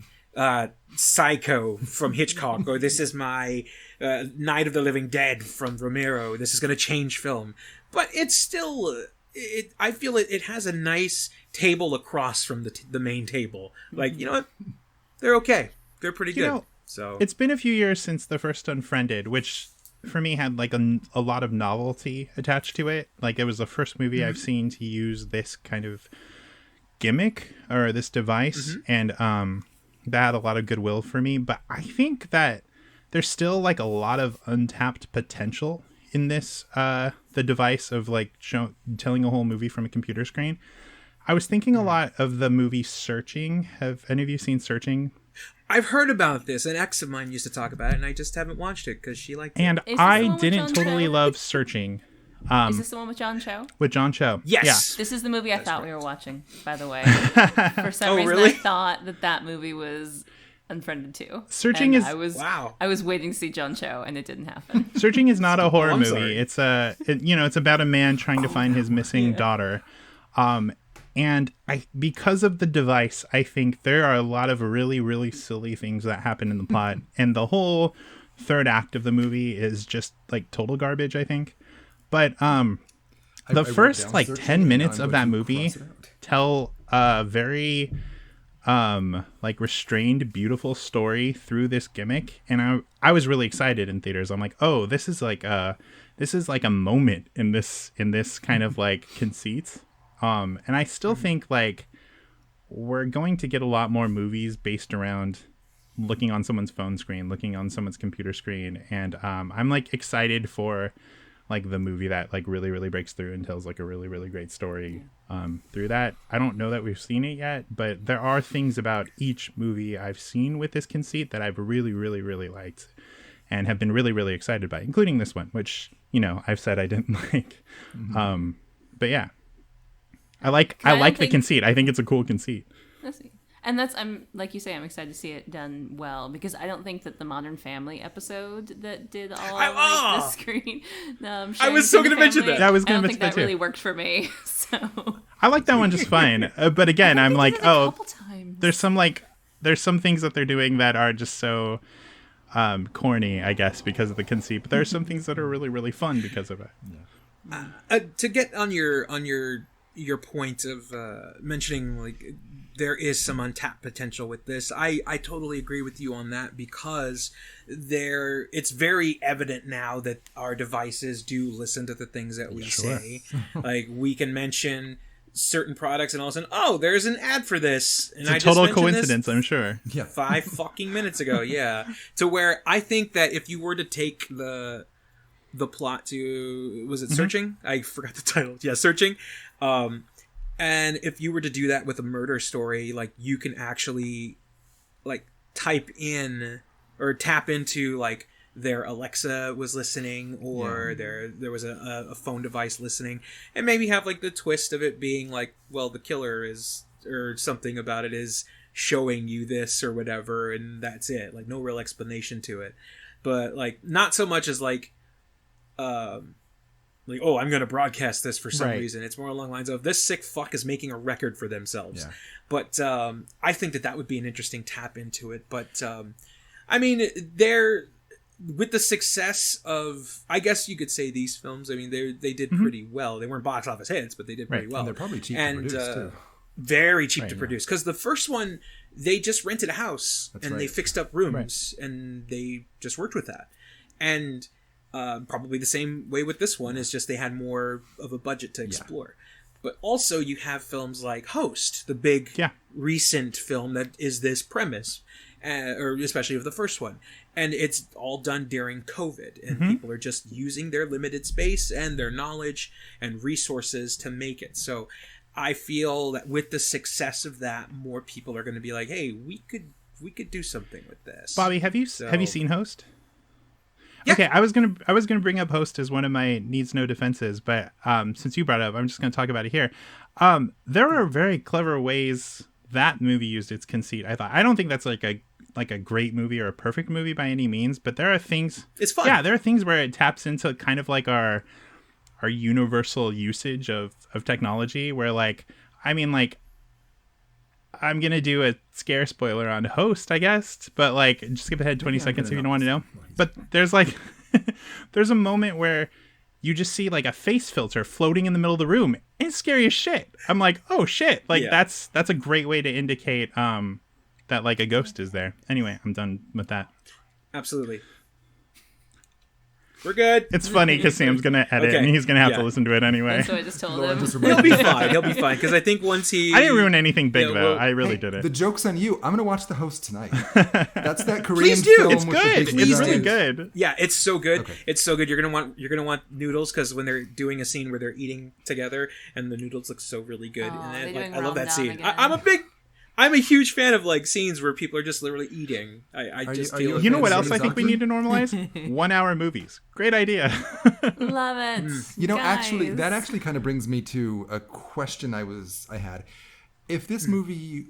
Psycho from Hitchcock, or this is my Night of the Living Dead from Romero, this is going to change film. But it's still, I feel it has a nice table across from the main table. Like, you know what, they're okay. They're pretty good. So it's been a few years since the first Unfriended, which... for me had like a lot of novelty attached to it. Like it was the first movie I've seen to use this kind of gimmick or this device, and that had a lot of goodwill for me. But I think that there's still like a lot of untapped potential in this the device of like telling a whole movie from a computer screen. I was thinking a lot of the movie Searching. Have any of you seen Searching? I've heard about this. An ex of mine used to talk about it, and I just haven't watched it because she liked it. And I didn't totally love Searching. Is this the one with John Cho? With John Cho. Yes. Yeah. This is the movie I thought we were watching, by the way. For some reason, really? I thought that movie was Unfriended too. Searching and is... I was waiting to see John Cho, and it didn't happen. Searching is not a horror movie. Sorry. It's it's about a man trying to find his missing daughter. And because of the device, I think there are a lot of really, really silly things that happen in the plot. And the whole third act of the movie is just like total garbage, I think. But the first like 10 minutes of that movie tell a very like restrained, beautiful story through this gimmick. And I was really excited in theaters. I'm like, oh, this is like a moment in this kind of like conceit. And I still think like we're going to get a lot more movies based around looking on someone's phone screen, looking on someone's computer screen. And I'm like excited for like the movie that like really, really breaks through and tells like a really, really great story through that. I don't know that we've seen it yet, but there are things about each movie I've seen with this conceit that I've really, really, really liked and have been really, really excited by, including this one, which, you know, I've said I didn't like. But yeah, I like the conceit. I think it's a cool conceit. And I'm like you say, I'm excited to see it done well, because I don't think that the Modern Family episode that did all the screen. I was so going to mention that. Yeah, I was going to to mention that. Really worked for me. So I like that one just fine. But again, I'm like, there's some things that they're doing that are just so corny, I guess, because of the conceit. But there are some things that are really, really fun because of it. Yeah. To get on your point of mentioning like there is some untapped potential with this, I totally agree with you on that, because it's very evident now that our devices do listen to the things that we say. Like, we can mention certain products and all of a sudden, oh, there's an ad for this, and it's a total coincidence, I'm sure. 5 fucking minutes ago. To where I think that if you were to take the plot to, was it Searching? I forgot the title. Yeah, Searching. And if you were to do that with a murder story, like, you can actually like type in or tap into like their Alexa was listening, or there was a phone device listening, and maybe have like the twist of it being like, well, the killer is, or something about it is showing you this or whatever, and that's it. Like, no real explanation to it. But like, not so much as like oh, I'm going to broadcast this for some reason. It's more along the lines of, this sick fuck is making a record for themselves. Yeah. But I think that would be an interesting tap into it. But I mean, with the success of, I guess you could say, these films, I mean, they did pretty well. They weren't box office hits, but they did pretty well. And they're probably cheap to produce, too. Very cheap to produce. Because the first one, they just rented a house, they fixed up rooms, and they just worked with that. And probably the same way with this one, is just they had more of a budget to explore. But also you have films like Host, the big recent film that is this premise, or especially of the first one. And it's all done during COVID, and people are just using their limited space and their knowledge and resources to make it. So I feel that with the success of that, more people are going to be like, hey, we could do something with this. Bobby, have you seen Host? Yeah. Okay, I was gonna bring up Host as one of my needs no defenses, but since you brought it up, I'm just gonna talk about it here. There are very clever ways that movie used its conceit. I don't think that's like a great movie or a perfect movie by any means, but there are things. It's fun. Yeah, there are things where it taps into kind of like our universal usage of technology. Where like, I mean, like, I'm gonna do a scare spoiler on Host, I guess, but like, just skip ahead 20 seconds if you don't want to know. But there's like, there's a moment where you just see like a face filter floating in the middle of the room. And it's scary as shit. I'm like, oh shit! Like that's a great way to indicate that like a ghost is there. Anyway, I'm done with that. Absolutely. We're good. It's funny because Sam's going to edit and he's going to have to listen to it anyway. And so I just told him. He'll be fine. He'll be fine. Because I think once he... I didn't ruin anything big, though. I really didn't. The joke's on you. I'm going to watch The Host tonight. That's that Korean film. It's good. It's really good. Yeah, it's so good. Okay. It's so good. You're gonna want noodles, because when they're doing a scene where they're eating together and the noodles look so really good. I love that scene. I'm a huge fan of like scenes where people are just literally eating. You know what else I think we need to normalize? 1 hour movies. Great idea. Love it. You know, that actually kind of brings me to a question I had. If this movie,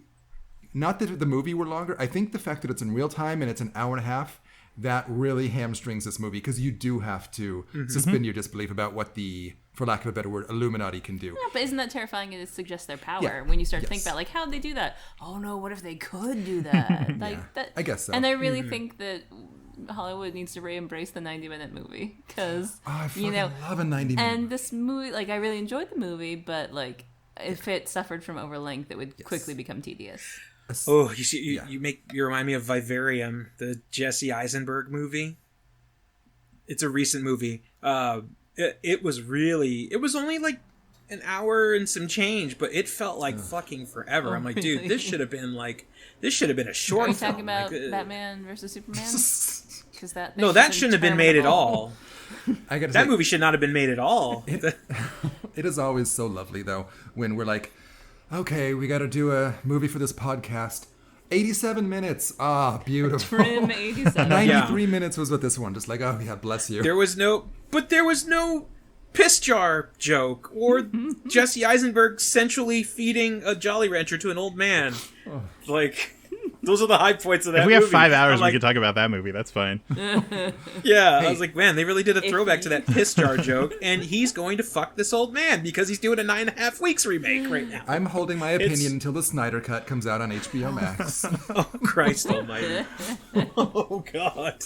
not that the movie were longer, I think the fact that it's in real time and it's an hour and a half, that really hamstrings this movie, because you do have to suspend your disbelief about what the, for lack of a better word, Illuminati can do. Yeah, but isn't that terrifying? It suggests their power when you start to think about, like, how'd they do that? Oh no, what if they could do that? That, I guess so. And I really think that Hollywood needs to re-embrace the 90-minute movie, because I fucking love a 90-minute. And this movie, like, I really enjoyed the movie, but like, if it suffered from overlength, it would quickly become tedious. Oh, you remind me of Vivarium, the Jesse Eisenberg movie. It's a recent movie. It was only like an hour and some change, but it felt like fucking forever. I'm like, dude, this should have been a short film. Are you talking about Batman versus Superman? That shouldn't have been made at all. I gotta That say, movie should not have been made at all. it is always so lovely, though, when we're like, okay, we got to do a movie for this podcast. 87 minutes. Ah, beautiful. Trim 87. 93 minutes was what this one. Just like, oh, yeah, bless you. There was no piss jar joke or Jesse Eisenberg sensually feeding a Jolly Rancher to an old man. Like, those are the high points of that movie. If we have 5 hours, like, we could talk about that movie. That's fine. Yeah, I was like, man, they really did a throwback to that piss jar joke, and he's going to fuck this old man because he's doing a 9.5 Weeks remake right now. I'm holding my opinion until the Snyder Cut comes out on HBO Max. Oh, Christ almighty. Oh, God.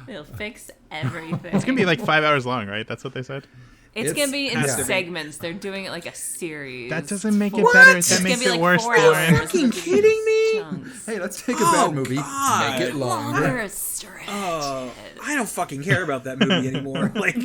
It'll fix everything. It's going to be like 5 hours long, right? That's what they said? It's going to be in has to be. segments. They're doing it like a series. That doesn't make it What? better. It's That gonna makes be it like worse, 4 Lauren. hours. Fucking kidding me? Chunks. Hey, let's take a bad movie, God. make it longer. Longer stretch. Oh, I don't fucking care about that movie anymore. Like,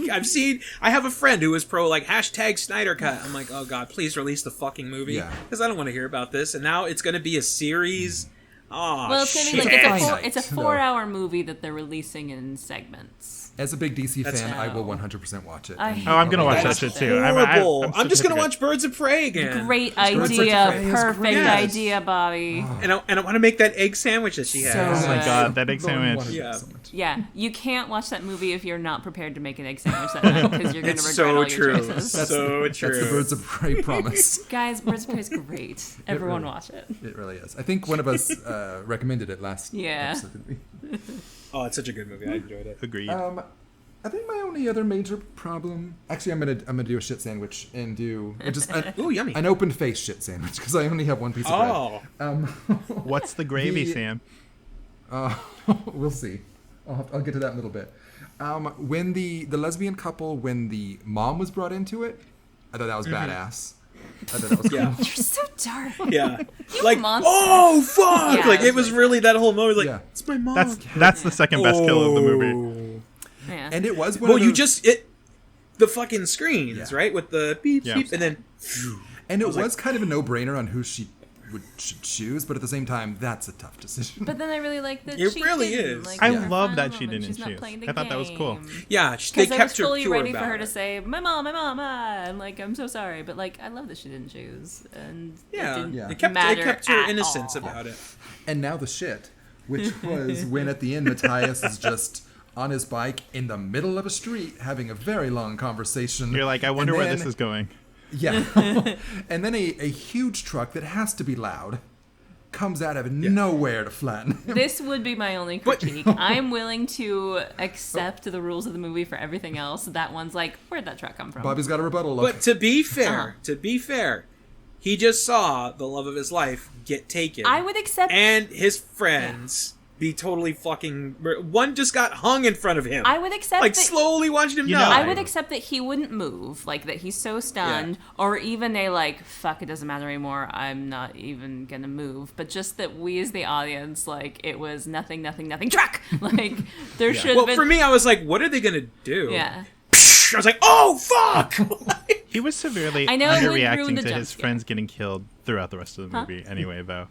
I have a friend who was pro, like, hashtag Snyder Cut. I'm like, oh, God, please release the fucking movie. Yeah. Because I don't want to hear about this. And now it's going to be a series. Oh, Well, it's gonna be shit. like it's a No. 4-hour movie that they're releasing in segments. As a big DC That's fan, I will how- 100% watch it. I And- hate Oh, I'm going to watch that That's shit too. horrible. I'm just such a going to watch Birds of Prey again. Great Birds of idea, Prey is perfect great. Yes. idea, Bobby. And I want to make that egg sandwich that she has. So Oh my good. god, that egg Lord, sandwich. wanted it Yeah. so much. Yeah, you can't watch that movie if you're not prepared to make an egg sandwich that night because you're going to It's regret so all true. your choices. So true. That's the Birds of Prey promise. Guys, Birds of Prey is great. Everyone really- watch it. It really is. I think one of us recommended it last Yeah. episode, didn't we? Oh, it's such a good movie. I enjoyed it. Agreed. I think my only other major problem. Actually, I'm gonna do a shit sandwich and do just Ooh, yummy. an open face shit sandwich because I only have one piece of Oh. bread. What's the gravy, the- Sam? We'll see. I'll get to that in a little bit. When the lesbian couple, when the mom was brought into it, I thought that was badass. I thought that was cool. Yeah. You're so dark. Yeah. Like, monster. oh, fuck! Yeah, Like, it it was was like- really that whole moment. Like, Yeah. it's my mom. That's the second best kill of the movie. Oh. Yeah. And it was one Well, of you those- just the fucking screens, Yeah. right? With the beep, Yeah. beep, and then and it was like- kind of a no-brainer on who she should choose, but at the same time, that's a tough decision. But then I really like that It she really didn't. is. Like, I in her love final that she moment, didn't she's not choose. playing the I thought that was cool. yeah, they Because I was kept her fully pure ready about for her it. to say, my mom, I'm like, I'm so sorry. But, like, I love that she didn't choose. And Yeah, it didn't Yeah. It kept matter her at innocence all. about it. And now the shit, which was when at the end Matthias is just on his bike in the middle of a street having a very long conversation. You're like, I wonder And where then- this is going. Yeah. And then a huge truck that has to be loud comes out of nowhere to flatten him. This would be my only critique. I'm willing to accept the rules of the movie for everything else. That one's like, where'd that truck come from? Bobby's got a rebuttal. Look. But to be fair, he just saw the love of his life get taken. I would accept. and his friends be totally fucking. One just got hung in front of him. I would accept like that. slowly watching him You know, die. I would accept that he wouldn't move, like that he's so stunned, or even a like, fuck, it doesn't matter anymore, I'm not even gonna move. But just that we as the audience, like, it was nothing, truck! Like, there should have Well, been... for me, I was like, what are they gonna do? Yeah. I was like, oh, fuck! He was severely I know it would ruin underreacting the to jump his scare. friends getting killed throughout the rest of the movie anyway, though.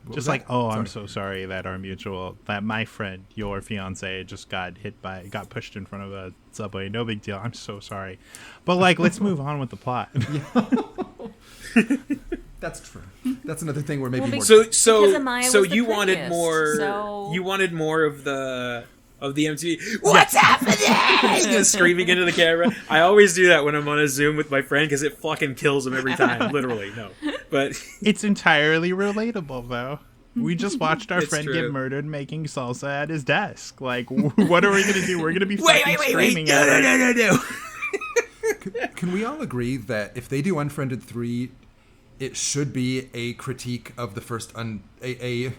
What Just was like, that? oh, I'm Sorry. so sorry that my friend, your fiance, just got pushed in front of a subway. No big deal. I'm so sorry. But, like, let's move on with the plot. That's true. That's another thing where maybe Well, more. because So Amaya was the you wanted prettiest, more. so- You wanted more of the MTV. What's happening? Just screaming into the camera. I always do that when I'm on a Zoom with my friend because it fucking kills him every time. Literally, no. But It's entirely relatable, though. We just watched our It's friend true. get murdered making salsa at his desk. Like, what are we going to do? We're going to be fucking screaming at her. no. Can we all agree that if they do Unfriended 3, it should be a critique of the first a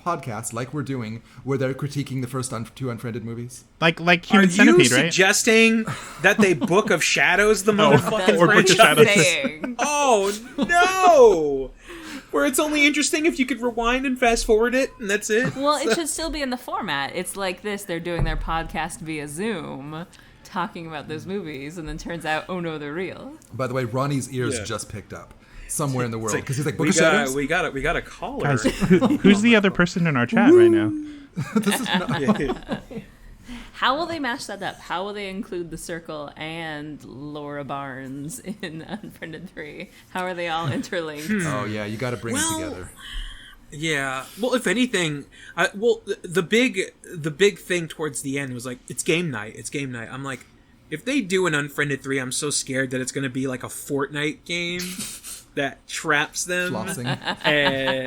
podcast like we're doing where they're critiquing the first two Unfriended movies? Like Are Human you Centipede, right? suggesting that they Book of Shadows the motherfucking That's Or what Book of I'm Shadows. saying. Oh no! Where it's only interesting if you could rewind and fast forward it, and that's it. Well, it should still be in the format. It's like this. They're doing their podcast via Zoom, talking about those movies, and then turns out, oh no, they're real. By the way, Ronnie's ears Yeah. just picked up somewhere in the It's world like, because he's like, Book we of got, Shadows? we got a caller. Guys, who's the other person in our chat right now? This is not... How will they match that up? How will they include The Circle and Laura Barnes in Unfriended 3? How are they all interlinked? Oh yeah, you got to bring them together. Yeah. Well, if anything, the big thing towards the end was like, it's game night. It's game night. I'm like, if they do an Unfriended 3, I'm so scared that it's going to be like a Fortnite game that traps them. Flossing.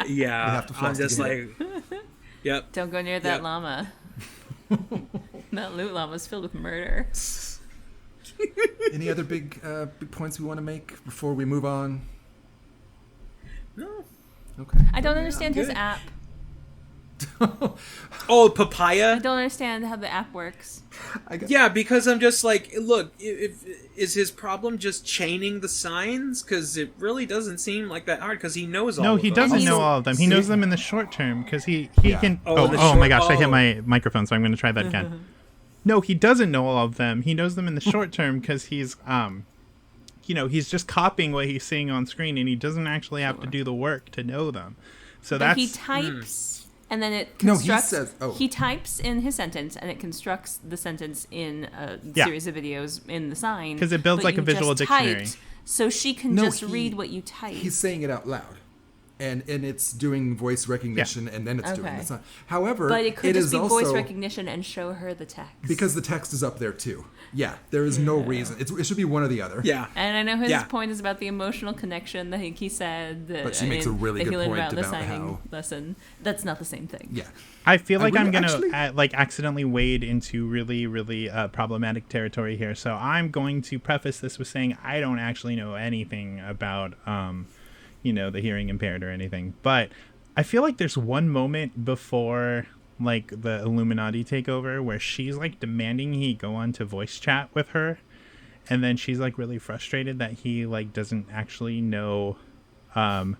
Yeah. I'm just like, yep. Don't go near that llama. That loot llama is filled with murder. Any other big points we want to make before we move on? No. Okay. I don't understand his app. Oh, Papaya? I don't understand how the app works. Yeah, because I'm just like, look, is his problem just chaining the signs? Because it really doesn't seem like that hard, because he knows all of them. No, he doesn't know all of them. He knows them in the short term, because he can... Oh my gosh, I hit my microphone, so I'm going to try that again. No, he doesn't know all of them. He knows them in the short term, because he's... he's just copying what he's seeing on screen, and he doesn't actually have to do the work to know them. So But that's... he types... And then it constructs... No, he says... He types in his sentence, and it constructs the sentence in a series of videos in the sign. Because it builds but like a you visual just dictionary. typed, so she can just read what you type. He's saying it out loud. And it's doing voice recognition, and then it's doing the sign. However, but it could just be also, voice recognition and show her the text. Because the text is up there, too. Yeah, there is no reason. It should be one or the other. Yeah. And I know his point is about the emotional connection that he said. But she makes a really good point about the signing how... lesson. That's not the same thing. Yeah. I feel like I'm going to accidentally wade into really, really problematic territory here. So I'm going to preface this with saying I don't actually know anything about... the hearing impaired or anything. But I feel like there's one moment before like the Illuminati takeover where she's like demanding he go on to voice chat with her, and then she's like really frustrated that he like doesn't actually know sign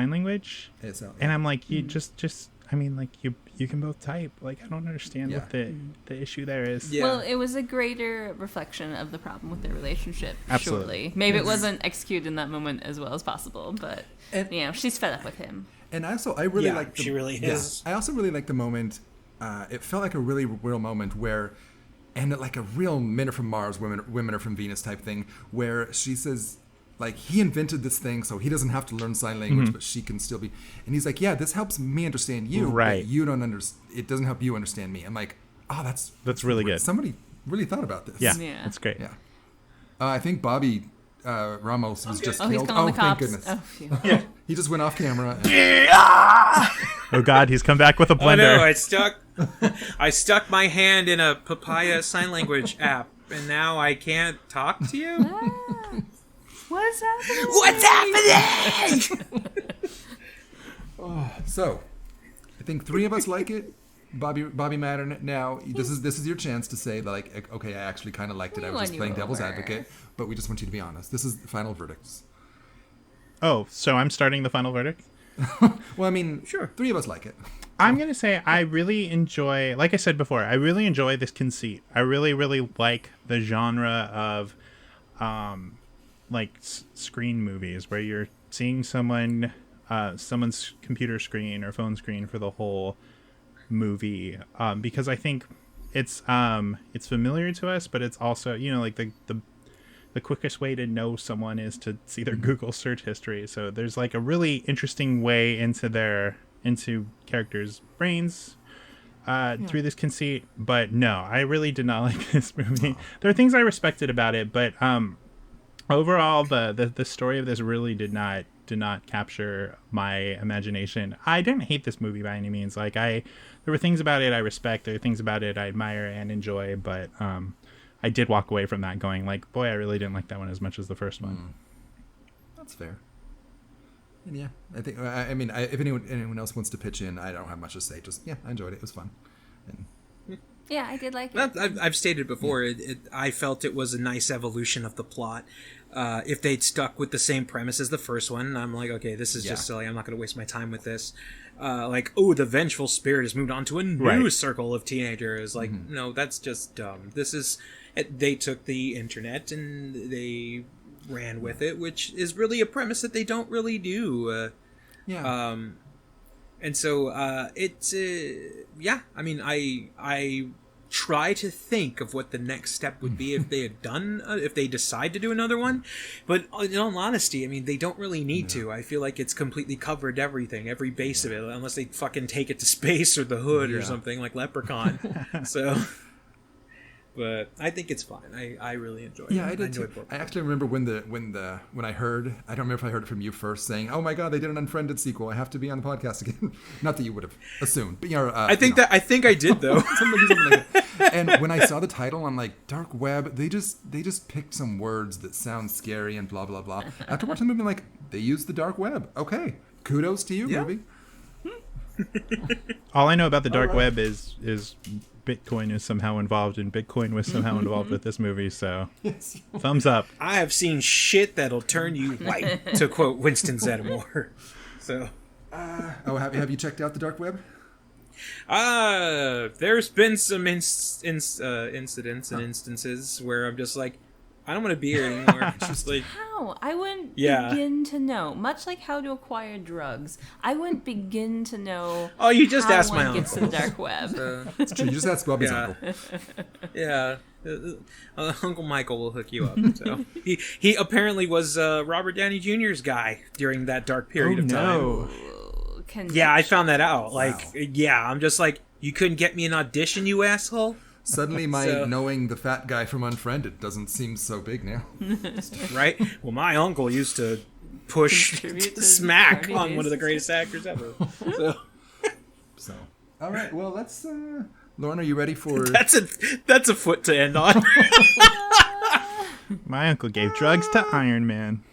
language. And I'm like, you just I mean, like you can both type. Like, I don't understand what the issue there is. Yeah. Well, it was a greater reflection of the problem with their relationship. Absolutely. Surely. Maybe it wasn't executed in that moment as well as possible, but she's fed up with him. And also, I really like. She really is. I also really like the moment. It felt like a really real moment where, and like a real men are from Mars, women are from Venus type thing, where she says, like, he invented this thing so he doesn't have to learn sign language, but she can still be. And he's like, yeah, this helps me understand you. Right. But you don't understand. It doesn't help you understand me. I'm like, oh, that's really good. Somebody really thought about this. Yeah, Yeah. that's great. Yeah. I think Bobby Ramos was just Oh, killed. he's calling the thank cops. goodness. Oh, phew. Yeah. He just went off camera. Oh God, he's come back with a blender. Oh no, I stuck my hand in a Papaya sign language app, and now I can't talk to you. What's happening? What's happening? So, I think three of us like it. Bobby Mattern. Now, this is your chance to say like, okay, I actually kind of liked it. I was just playing devil's advocate, but we just want you to be honest. This is the final verdicts. Oh, so I'm starting the final verdict? Well, I mean, Sure. Three of us like it. I'm going to say I really enjoy, like I said before, I really enjoy this conceit. I really, really like the genre of screen movies where you're seeing someone's computer screen or phone screen for the whole movie, because I think it's familiar to us, but it's also, like the quickest way to know someone is to see their Google search history. So there's like a really interesting way into characters' brains through this conceit. But no, I really did not like this movie. There are things I respected about it, but overall the story of this really did not capture my imagination. I didn't hate this movie by any means. Like there were things about it I respect, there were things about it I admire and enjoy, but I did walk away from that going like, boy, I really didn't like that one as much as the first one. That's fair. And yeah, I think. I mean, if anyone else wants to pitch in, I don't have much to say. Just I enjoyed it. It was fun. And Yeah, I did like it. Well, I've stated before, I felt it was a nice evolution of the plot. If they'd stuck with the same premise as the first one, I'm like, okay, this is just silly. I'm not going to waste my time with this. The vengeful spirit has moved on to a new circle of teenagers. Like, no, that's just dumb. They took the internet and they ran with it, which is really a premise that they don't really do. And so it's I mean, I try to think of what the next step would be if they had done, if they decide to do another one. But in all honesty, I mean, they don't really need to. I feel like it's completely covered everything, every base of it, unless they fucking take it to space or the hood or something like Leprechaun. So, but I think it's fine. I really enjoyed it. Yeah, I did too. I actually remember when I heard, I don't remember if I heard it from you first, saying, "Oh my God, they did an Unfriended sequel. I have to be on the podcast again." Not that you would have assumed, but I think I did though. something like that. And when I saw the title, I'm like, Dark Web. They just picked some words that sound scary and blah blah blah. After watching the movie, I'm like, they used the Dark Web. Okay, kudos to you, movie. All I know about the Dark Web is Bitcoin is somehow involved, and Bitcoin was somehow involved with this movie, so thumbs up. I have seen shit that'll turn you white, to quote Winston Zeddemore. So, have you checked out the Dark Web? There's been some incidents and instances where I'm just like, I don't want to be here anymore. It's just like, how? I wouldn't begin to know. Much like how to acquire drugs, I wouldn't begin to know. Oh, you just how asked one my uncle. gets to the dark web. It's true. You just asked Bobby's uncle. Yeah. Uncle Michael will hook you up. So he apparently was Robert Downey Jr.'s guy during that dark period of time. Yeah, I found that out. Like, yeah, I'm just like, you couldn't get me an audition, you asshole? Suddenly, knowing the fat guy from Unfriended doesn't seem so big now. Right? Well, my uncle used to push smack on one of the greatest actors ever. So, all right. Well, let's. Lauren, are you ready for? That's a foot to end on. My uncle gave drugs to Iron Man.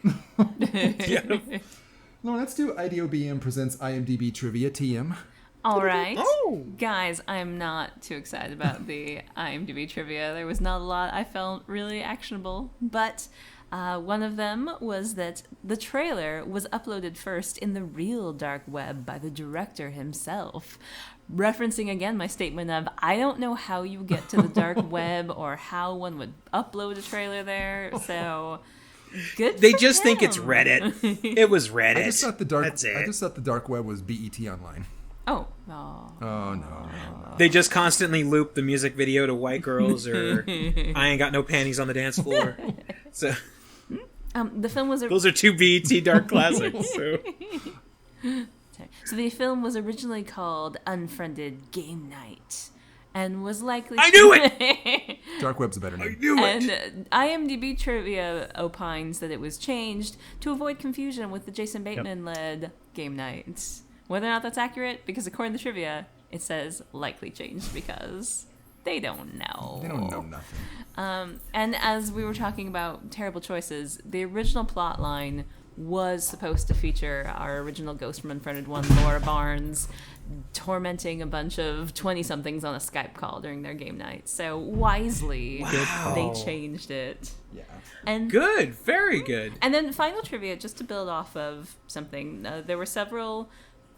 Lauren, let's do IDOBM presents IMDb Trivia TM. All right. Oh. Guys, I'm not too excited about the IMDb trivia. There was not a lot I felt really actionable, but one of them was that the trailer was uploaded first in the real dark web by the director himself. Referencing again my statement of, I don't know how you get to the dark web or how one would upload a trailer there, so... Good. They just think it's Reddit. It was Reddit. I just thought the dark web was BET Online. Oh no. They just constantly loop the music video to White Girls or I Ain't Got No Panties on the Dance Floor. So the film was those are two BET dark classics. So the film was originally called Unfriended Game Night and was likely I knew it. Dark Web's a better name. I knew it. And IMDb Trivia opines that it was changed to avoid confusion with the Jason Bateman-led Game Night. Whether or not that's accurate, because according to the trivia, it says likely changed because they don't know. They don't know nothing. And as we were talking about terrible choices, the original plot line was supposed to feature our original Ghost from Unfriended 1, Laura Barnes, tormenting a bunch of 20-somethings on a Skype call during their game night. So wisely, they changed it. Yeah. And good, very good. And then final trivia, just to build off of something, there were several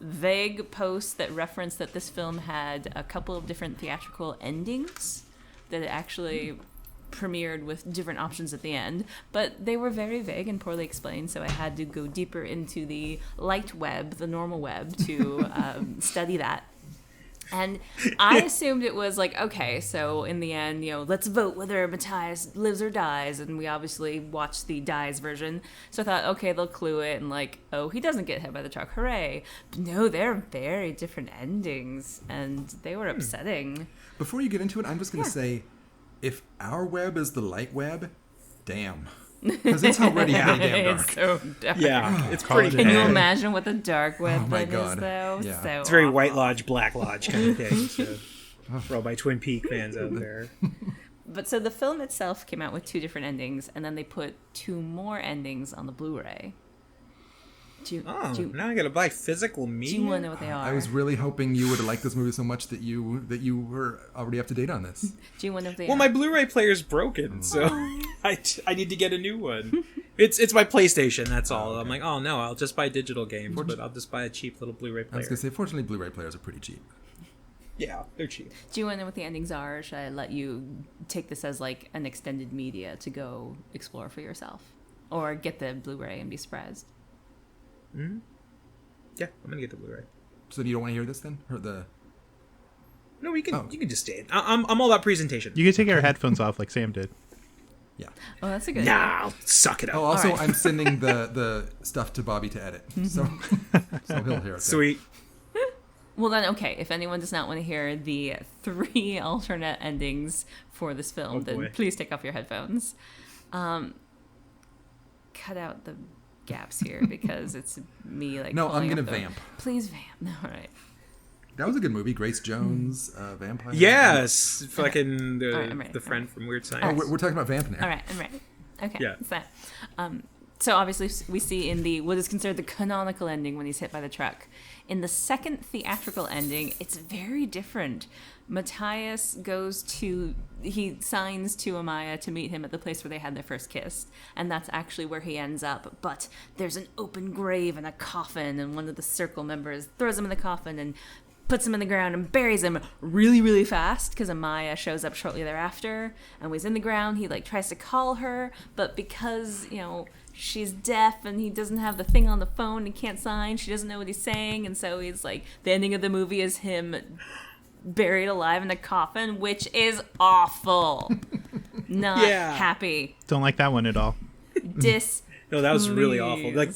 vague posts that referenced that this film had a couple of different theatrical endings that it actually premiered with different options at the end, but they were very vague and poorly explained, so I had to go deeper into the light web, the normal web, to study that. And I assumed it was like, okay, so in the end, let's vote whether Matthias lives or dies, and we obviously watched the dies version, so I thought, okay, they'll clue it, and like, oh, he doesn't get hit by the truck, hooray. But no, they're very different endings, and they were upsetting. Before you get into it, I'm just going to say, if our web is the light web, damn. Because it's already pretty damn dark. It's so dark. Yeah, it's pretty. Can you imagine what the dark web my is, God. though? Yeah. So it's very White Lodge, Black Lodge kind of thing. So, for all my Twin Peaks fans out there. But so the film itself came out with 2 different endings, and then they put 2 more endings on the Blu-ray. Now I gotta buy physical media? Do you want to know what they are? I was really hoping you would have liked this movie so much that you were already up to date on this. Do you want to know what they are? Well, my Blu-ray player's broken, so I need to get a new one. It's my PlayStation, that's all. Okay. I'm like, oh no, I'll just buy digital games, but I'll just buy a cheap little Blu-ray player. I was going to say, fortunately, Blu-ray players are pretty cheap. Yeah, they're cheap. Do you want to know what the endings are, or should I let you take this as like an extended media to go explore for yourself? Or get the Blu-ray and be surprised? Mm-hmm. Yeah, I'm going to get the Blu-ray. So you don't want to hear this then? Or the... No, you can just stay. I'm all about presentation. You can take your headphones off like Sam did. Yeah. Oh, that's a good. Nah, suck it up. Oh, also, All right. I'm sending the stuff to Bobby to edit, so he'll hear it. Sweet. Well then, okay. If anyone does not want to hear the 3 alternate endings for this film, boy. then please take off your headphones. Cut out the gaps here because it's me like. No, I'm pulling gonna up the- vamp. Please vamp. No, all right. That was a good movie. Grace Jones, vampire. Yes, fucking All right, I'm ready. the friend from Weird Oh, Science. we're talking about vamp now. All right, I'm ready. Okay, Yeah. it's that. So obviously we see in the what is considered the canonical ending when he's hit by the truck. In the second theatrical ending, it's very different. Matthias he signs to Amaya to meet him at the place where they had their first kiss, and that's actually where he ends up. But there's an open grave and a coffin, and one of the circle members throws him in the coffin and puts him in the ground and buries him really, really fast because Amaya shows up shortly thereafter. And when he's in the ground, he like tries to call her, but because, she's deaf and he doesn't have the thing on the phone and can't sign, she doesn't know what he's saying. And so he's like, the ending of the movie is him buried alive in a coffin, which is awful. Not happy. Don't like that one at all. No, that was really awful. Like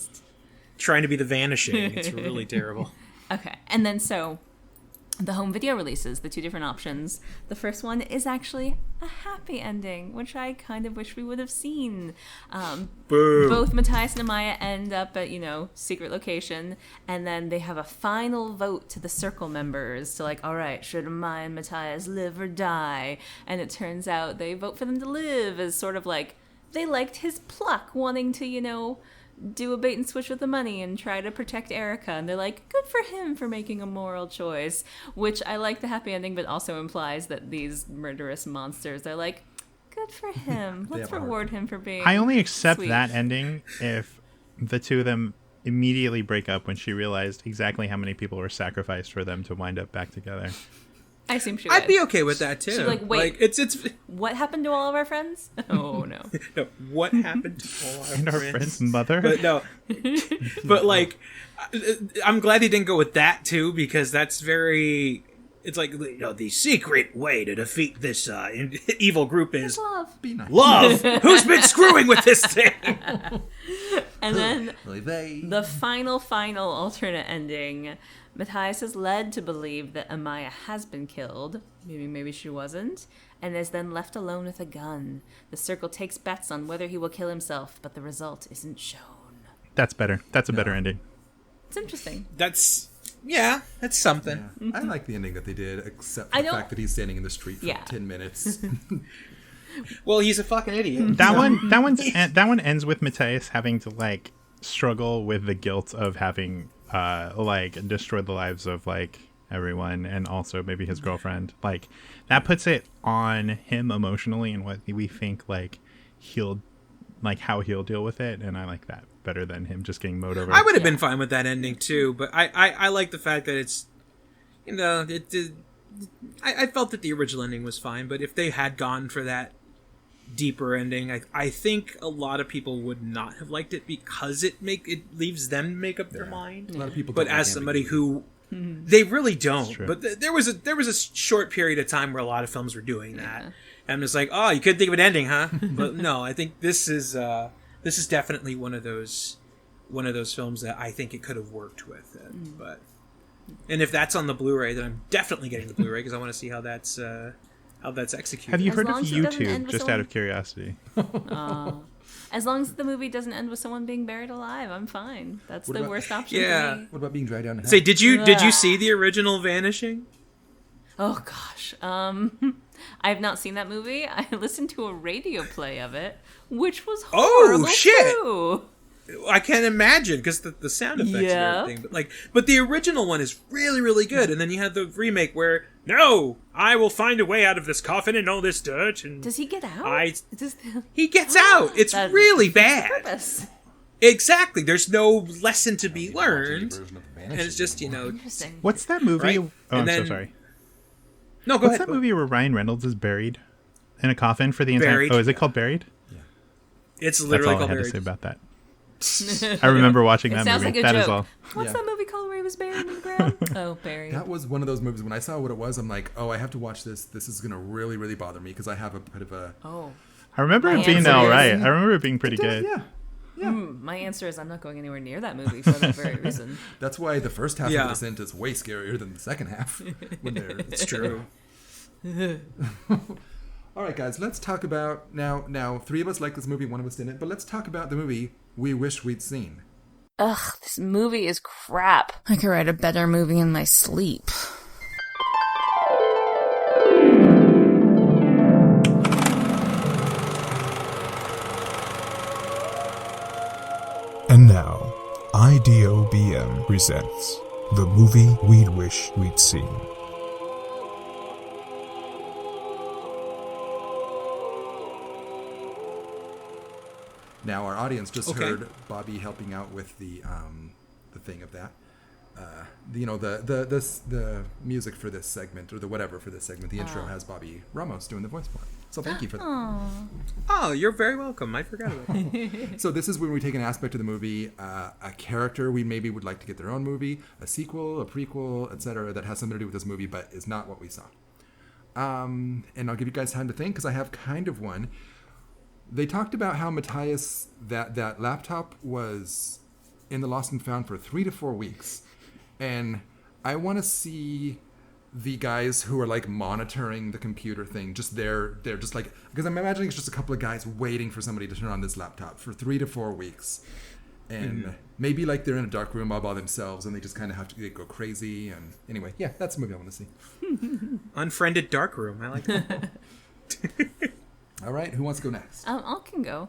trying to be The Vanishing. It's really terrible. Okay, and then so the home video releases, the 2 different options. The first one is actually a happy ending, which I kind of wish we would have seen. Boo. Both Matthias and Amaya end up at, secret location, and then they have a final vote to the circle members to like, all right, should Amaya and Matthias live or die? And it turns out they vote for them to live, as sort of like, they liked his pluck, wanting to, do a bait and switch with the money and try to protect Erica, and they're like, good for him for making a moral choice, which I like the happy ending, but also implies that these murderous monsters are like, good for him, let's reward him for being I only accept sweet. that ending if the 2 of them immediately break up when she realized exactly how many people were sacrificed for them to wind up back together. I assume she would. I'd be okay with that too. She'd be like, wait, it's what happened to all of our friends? Oh no. no, what happened to all our And our friend's mother. But no, but like, I'm glad they didn't go with that too, because that's very. It's like, the secret way to defeat this evil group is Love. Be nice. love. Who's been screwing with this thing? And then Really, they. the final alternate ending. Matthias is led to believe that Amaya has been killed, maybe she wasn't, and is then left alone with a gun. The circle takes bets on whether he will kill himself, but the result isn't shown. That's better. That's a better ending. It's interesting. That's something. Yeah. I like the ending that they did, except I for the don't- fact that he's standing in the street for Yeah. 10 minutes. Well, he's a fucking idiot. That one ends with Matthias having to like struggle with the guilt of having destroyed the lives of like everyone, and also maybe his girlfriend. Like that puts it on him emotionally and what we think like how he'll deal with it, and I like that better than him just getting mowed over. I would have been fine with that ending too, but I like the fact that it's, I felt that the original ending was fine, but if they had gone for that deeper ending, I think a lot of people would not have liked it because it leaves them make up their mind. A lot of people But don't like as somebody ambiguity. who they really don't. true. But there was a short period of time where a lot of films were doing that. And I'm just like, oh, you couldn't think of an ending, huh? But no, I think this is definitely one of those films that I think it could have worked with. And if that's on the Blu-ray, then I'm definitely getting the Blu-ray because I want to see how that's executed. Have you As heard of long as it doesn't end YouTube? with Just out someone- of curiosity. As long as the movie doesn't end with someone being buried alive, I'm fine. That's What the about- worst option Yeah. for me. What about being dragged down to hell? Say, did you see the original Vanishing? Oh gosh. I have not seen that movie. I listened to a radio play of it, which was horrible shit! too. I can't imagine because the sound effects Yeah. and everything. But the original one is really, really good. And then you have the remake where, no, I will find a way out of this coffin and all this dirt. And Does he get out? he gets out. It's That really defeats the bad. purpose. Exactly. There's no lesson to be learned. Version of the And Vanishing it's just, Interesting. What's that movie? Right? Oh, And I'm then- so sorry. No, go What's ahead. that movie where Ryan Reynolds is buried in a coffin for the entire? Buried. Oh, is it called Buried? It's That's literally all I called had to Buried. say about that. I remember watching It that sounds movie. like a That is joke. all. What's Yeah. that movie call where he was buried in the ground? Oh, buried. That was one of those movies. When I saw what it was, I'm like, oh, I have to watch this. This is going to really, really bother me because I have a bit of a... Oh. I remember it being all right. I remember it being pretty good. Yeah. Yeah. My answer is I'm not going anywhere near that movie for that very reason. That's why the first half of The Descent is way scarier than the second half. It's true. All right, guys, let's talk about... Now, three of us like this movie, one of us didn't, but let's talk about the movie we wish we'd seen. Ugh, this movie is crap. I could write a better movie in my sleep. And now, IDOBM presents the movie we'd wish we'd seen. Now, our audience just heard Bobby helping out with the thing of that. The music for this segment, or the whatever for this segment, the intro has Bobby Ramos doing the voice for it. So thank you for that. Oh, you're very welcome. I forgot about that. So this is when we take an aspect of the movie, a character we maybe would like to get their own movie, a sequel, a prequel, etc., that has something to do with this movie, but is not what we saw. And I'll give you guys time to think, because I have kind of one. They talked about how Matthias, that laptop was in the Lost and Found for 3 to 4 weeks. And I want to see the guys who are like monitoring the computer thing, they're just like, because I'm imagining it's just a couple of guys waiting for somebody to turn on this laptop for 3 to 4 weeks. And maybe like they're in a dark room all by themselves and they just kind of have to go crazy. And anyway, yeah, that's the movie I want to see. Unfriended Dark Room. I like that. All right, who wants to go next? I can go.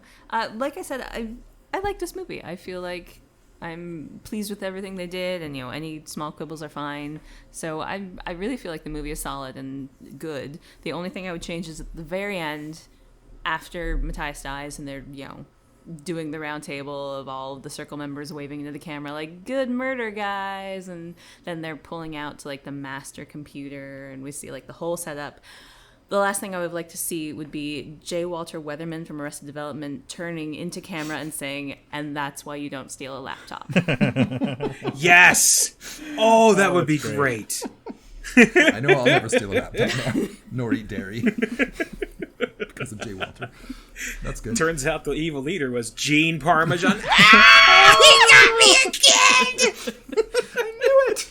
Like I said, I like this movie. I feel like I'm pleased with everything they did, and any small quibbles are fine. So I really feel like the movie is solid and good. The only thing I would change is at the very end, after Matthias dies, and they're doing the round table of all of the circle members waving into the camera like "good murder, guys," and then they're pulling out to like the master computer, and we see like the whole setup. The last thing I would like to see would be J. Walter Weatherman from Arrested Development turning into camera and saying, "And that's why you don't steal a laptop." Yes! Oh, that would be great. I know I'll never steal a laptop now, nor eat dairy. Because of J. Walter. That's good. Turns out the evil leader was Gene Parmesan. He got me again! I knew it!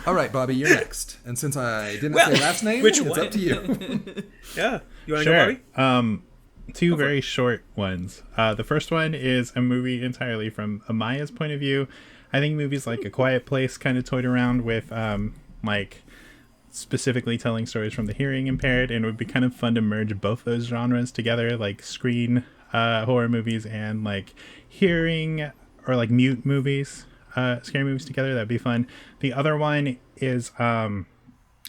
All right, Bobby, you're next. And since I didn't say last name, it's up to you. Yeah. You want to go, Bobby? Two very short ones. The first one is a movie entirely from Amaya's point of view. I think movies like A Quiet Place kind of toyed around with like specifically telling stories from the hearing impaired, and it would be kind of fun to merge both those genres together, like screen horror movies and like hearing or like mute movies. Scary movies together. That'd be fun. The other one is an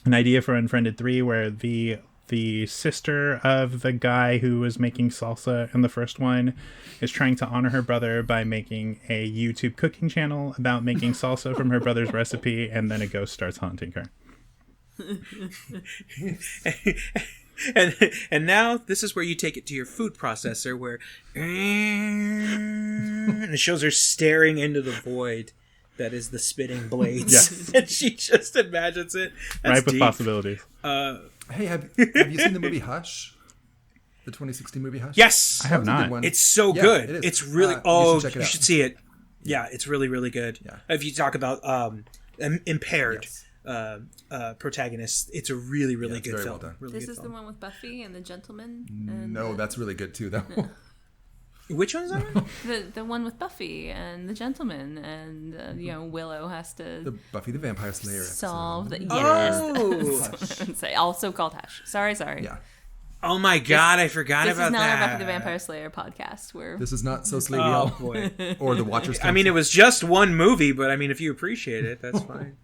idea for Unfriended 3, where the sister of the guy who was making salsa in the first one is trying to honor her brother by making a YouTube cooking channel about making salsa from her brother's recipe, and then a ghost starts haunting her. And now this is where you take it to your food processor, where and it shows her staring into the void that is the spitting blades. Yes. And she just imagines it. That's Ripe with deep. possibilities. Hey, have you seen the movie Hush? The 2016 movie Hush? Yes, I have not. It's so good. It is. It's really you should see it. Yeah, it's really, really good. Yeah. If you talk about impaired. Yes. Protagonist, it's a really, really good very film. well done. Really This good is film. the one with Buffy and the Gentleman. And, No, that's really good too, though. Which one is that one? the one with Buffy and the Gentleman, and Willow has to The Buffy the Vampire Slayer episode. solve the. Yes, Oh! that's what I would say. Also called Hush. Sorry. Yeah. Oh my god, I forgot This about is not that. a Buffy the Vampire Slayer podcast. Where This is not So Slay We Oh All. boy. Or The Watcher's I mean, it was just one movie, but I mean, if you appreciate it, that's fine.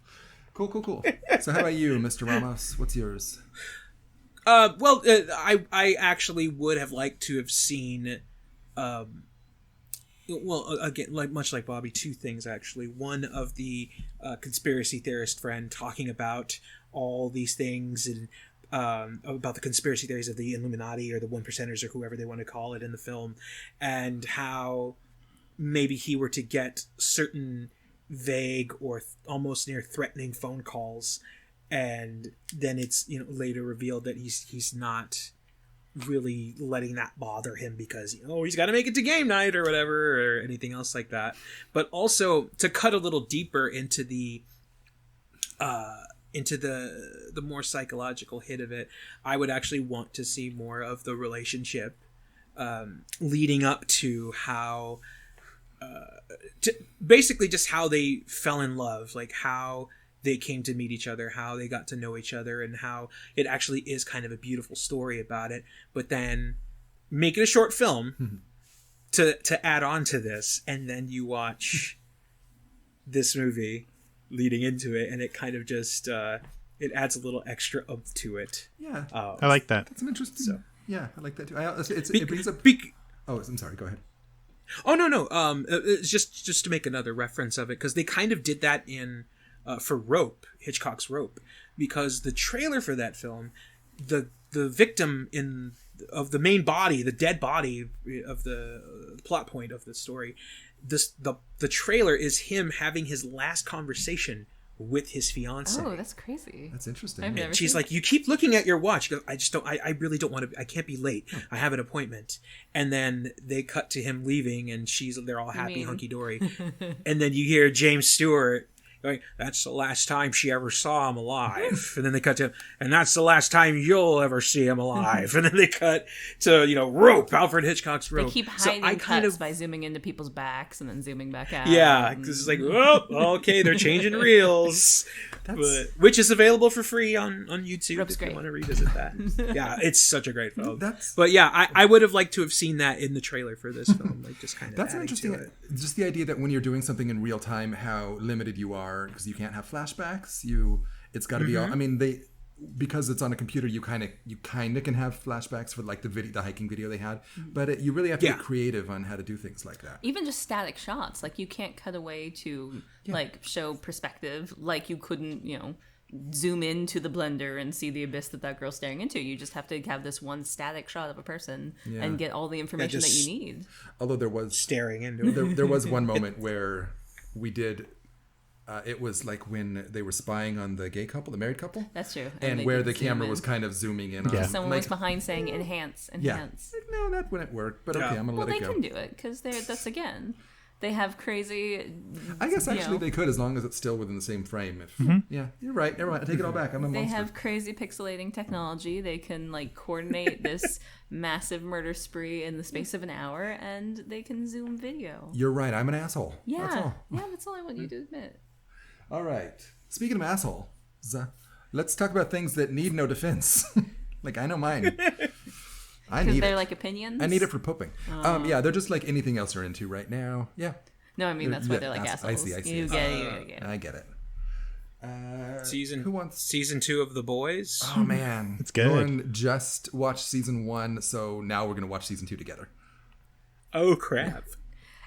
Cool. So how about you, Mr. Ramos? What's yours? I actually would have liked to have seen, again, much like Bobby, two things actually. One of the conspiracy theorist friend talking about all these things and about the conspiracy theories of the Illuminati or the One Percenters or whoever they want to call it in the film, and how maybe he were to get certain vague or almost near threatening phone calls, and then it's later revealed that he's not really letting that bother him because he's got to make it to game night or whatever or anything else like that. But also to cut a little deeper into the more psychological hit of it, I would actually want to see more of the relationship leading up to how basically just how they fell in love, like how they came to meet each other, how they got to know each other, and how it actually is kind of a beautiful story about it. But then make it a short film to add on to this, and then you watch this movie leading into it, and it kind of just it adds a little extra oomph to it. Yeah, I like that. That's an interesting. So. Yeah, I like that too. It brings up. Oh, I'm sorry. Go ahead. Oh no. It's just to make another reference of it, because they kind of did that in for Rope, Hitchcock's Rope, because the trailer for that film, the victim of the main body, the dead body of the plot point of the story, the trailer is him having his last conversation with his fiance. Oh, that's crazy. That's interesting. I've never She's seen like, you keep looking at your watch. She goes, I really don't want to. I can't be late. I have an appointment. And then they cut to him leaving, and they're all happy, hunky dory. And then you hear James Stewart going, "That's the last time she ever saw him alive." And then they cut to him, "And that's the last time you'll ever see him alive." And then they cut to Rope, Alfred Hitchcock's Rope. They keep hiding cuts by zooming into people's backs and then zooming back out. Yeah, because it's like, oh, okay, they're changing reels, which is available for free on YouTube Rope's if great. you want to revisit that. Yeah, it's such a great film. That's But yeah, I would have liked to have seen that in the trailer for this film, like just kind of. That's adding interesting. to it. Just the idea that when you're doing something in real time, how limited you are because you can't have flashbacks. It's got to be all. I mean, because it's on a computer, you kind of can have flashbacks for like the hiking video they had, but you really have to get creative on how to do things like that. Even just static shots, like you can't cut away to like show perspective, like you couldn't, zoom into the blender and see the abyss that girl's staring into. You just have to have this one static shot of a person and get all the information that you need. Although there was Staring into it. there was one moment where we did. It was like when they were spying on the gay couple, the married couple. That's true. And where the camera was kind of zooming in on. Someone was behind saying enhance. Yeah. No, that wouldn't work. But okay, I'm going to let it go. Well, they can do it because that's, again, they have crazy... I guess actually they could, as long as it's still within the same frame. Yeah, you're right. Never mind. I take it all back. I'm a monster. They have crazy pixelating technology. They can coordinate this massive murder spree in the space of an hour, and they can zoom video. You're right. I'm an asshole. Yeah. That's all. Yeah, that's all I want you to admit. All right. Speaking of assholes, let's talk about things that need no defense. I know mine. I need they're it. like opinions? I need it for pooping. Yeah, they're just like anything else you're into right now. Yeah. No, I mean, that's why they're like assholes. I see. You get it. I get it. Who wants season 2 of The Boys? Oh, man. It's good. Lauren just watched season 1, so now we're going to watch season 2 together. Oh, crap.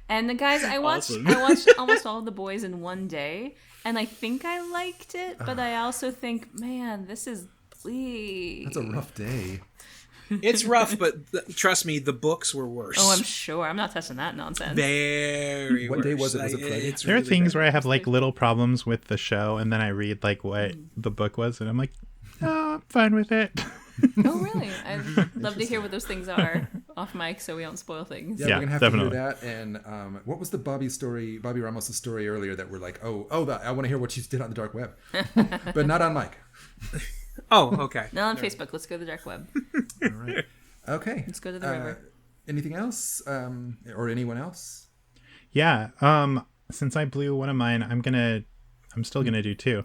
And the guys, I watched Awesome. almost all of The Boys in one day, and I think I liked it, but I also think, man, this is bleak. That's a rough day. It's rough, but trust me, the books were worse. Oh, I'm sure. I'm not touching that nonsense. Very What worse. day was it? Was it Friday? It's There are really things bad. where I have little problems with the show, and then I read what the book was, and I'm like, oh, I'm fine with it. Oh, really? I'd love to hear what those things are off mic so we don't spoil things. Yeah, Yeah, we're gonna have definitely. to hear that. And what was the Bobby Ramos' story earlier that we're like, I want to hear what she did on the dark web, but not on mic. Oh, okay. Not on Facebook. Let's go to the dark web. All right. Okay. Let's go to the river. Anything else, or anyone else? Yeah. Since I blew one of mine, I'm still gonna do 2.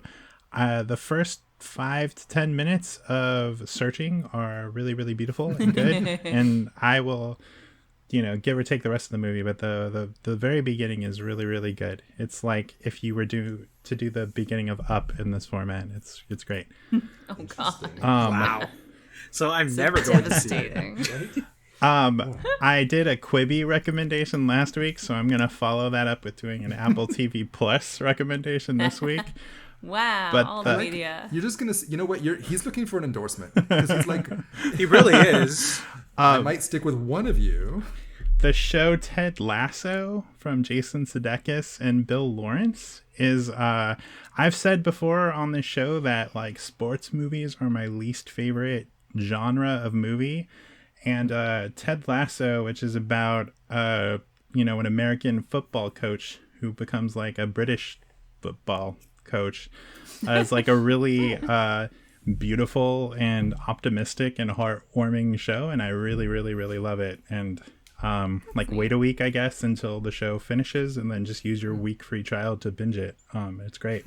The first 5 to 10 minutes of searching are really, really beautiful and good, and I will, give or take the rest of the movie. But the very beginning is really, really good. It's like if you were to do the beginning of Up in this format. It's great. Oh, God. Wow. So I'm never going to see it. Devastating. I did a Quibi recommendation last week, so I'm gonna follow that up with doing an Apple TV Plus recommendation this week. Wow. But all the media. You're just gonna, you know what? He's looking for an endorsement because he's like, He really is. I might stick with one of you. the show Ted Lasso from Jason Sudeikis and Bill Lawrence is, I've said before on this show that like sports movies are my least favorite genre of movie. And Ted Lasso, which is about, an American football coach who becomes like a British football coach, is like a really beautiful and optimistic and heartwarming show. And I really, really, really love it. And wait a week, I guess, until the show finishes, and then just use your week free trial to binge it. It's great.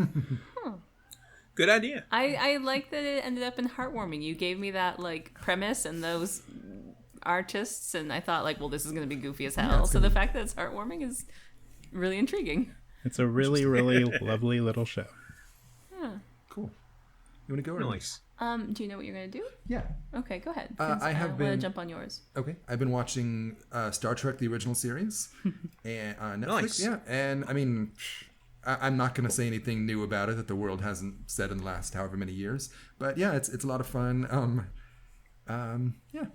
Good idea. I like that it ended up in heartwarming. You gave me that like premise and those artists, and I thought like, well, this is going to be goofy as hell. So the fact that it's heartwarming is really intriguing. It's a really, really lovely little show. Cool. You want to go? Nice. Do you know what you're going to do? Yeah. Okay, go ahead. I want to jump on yours. Okay. I've been watching Star Trek, the original series, and on Netflix. Nice. Yeah. And I mean, I'm not going to say anything new about it that the world hasn't said in the last however many years. But yeah, it's a lot of fun. Yeah.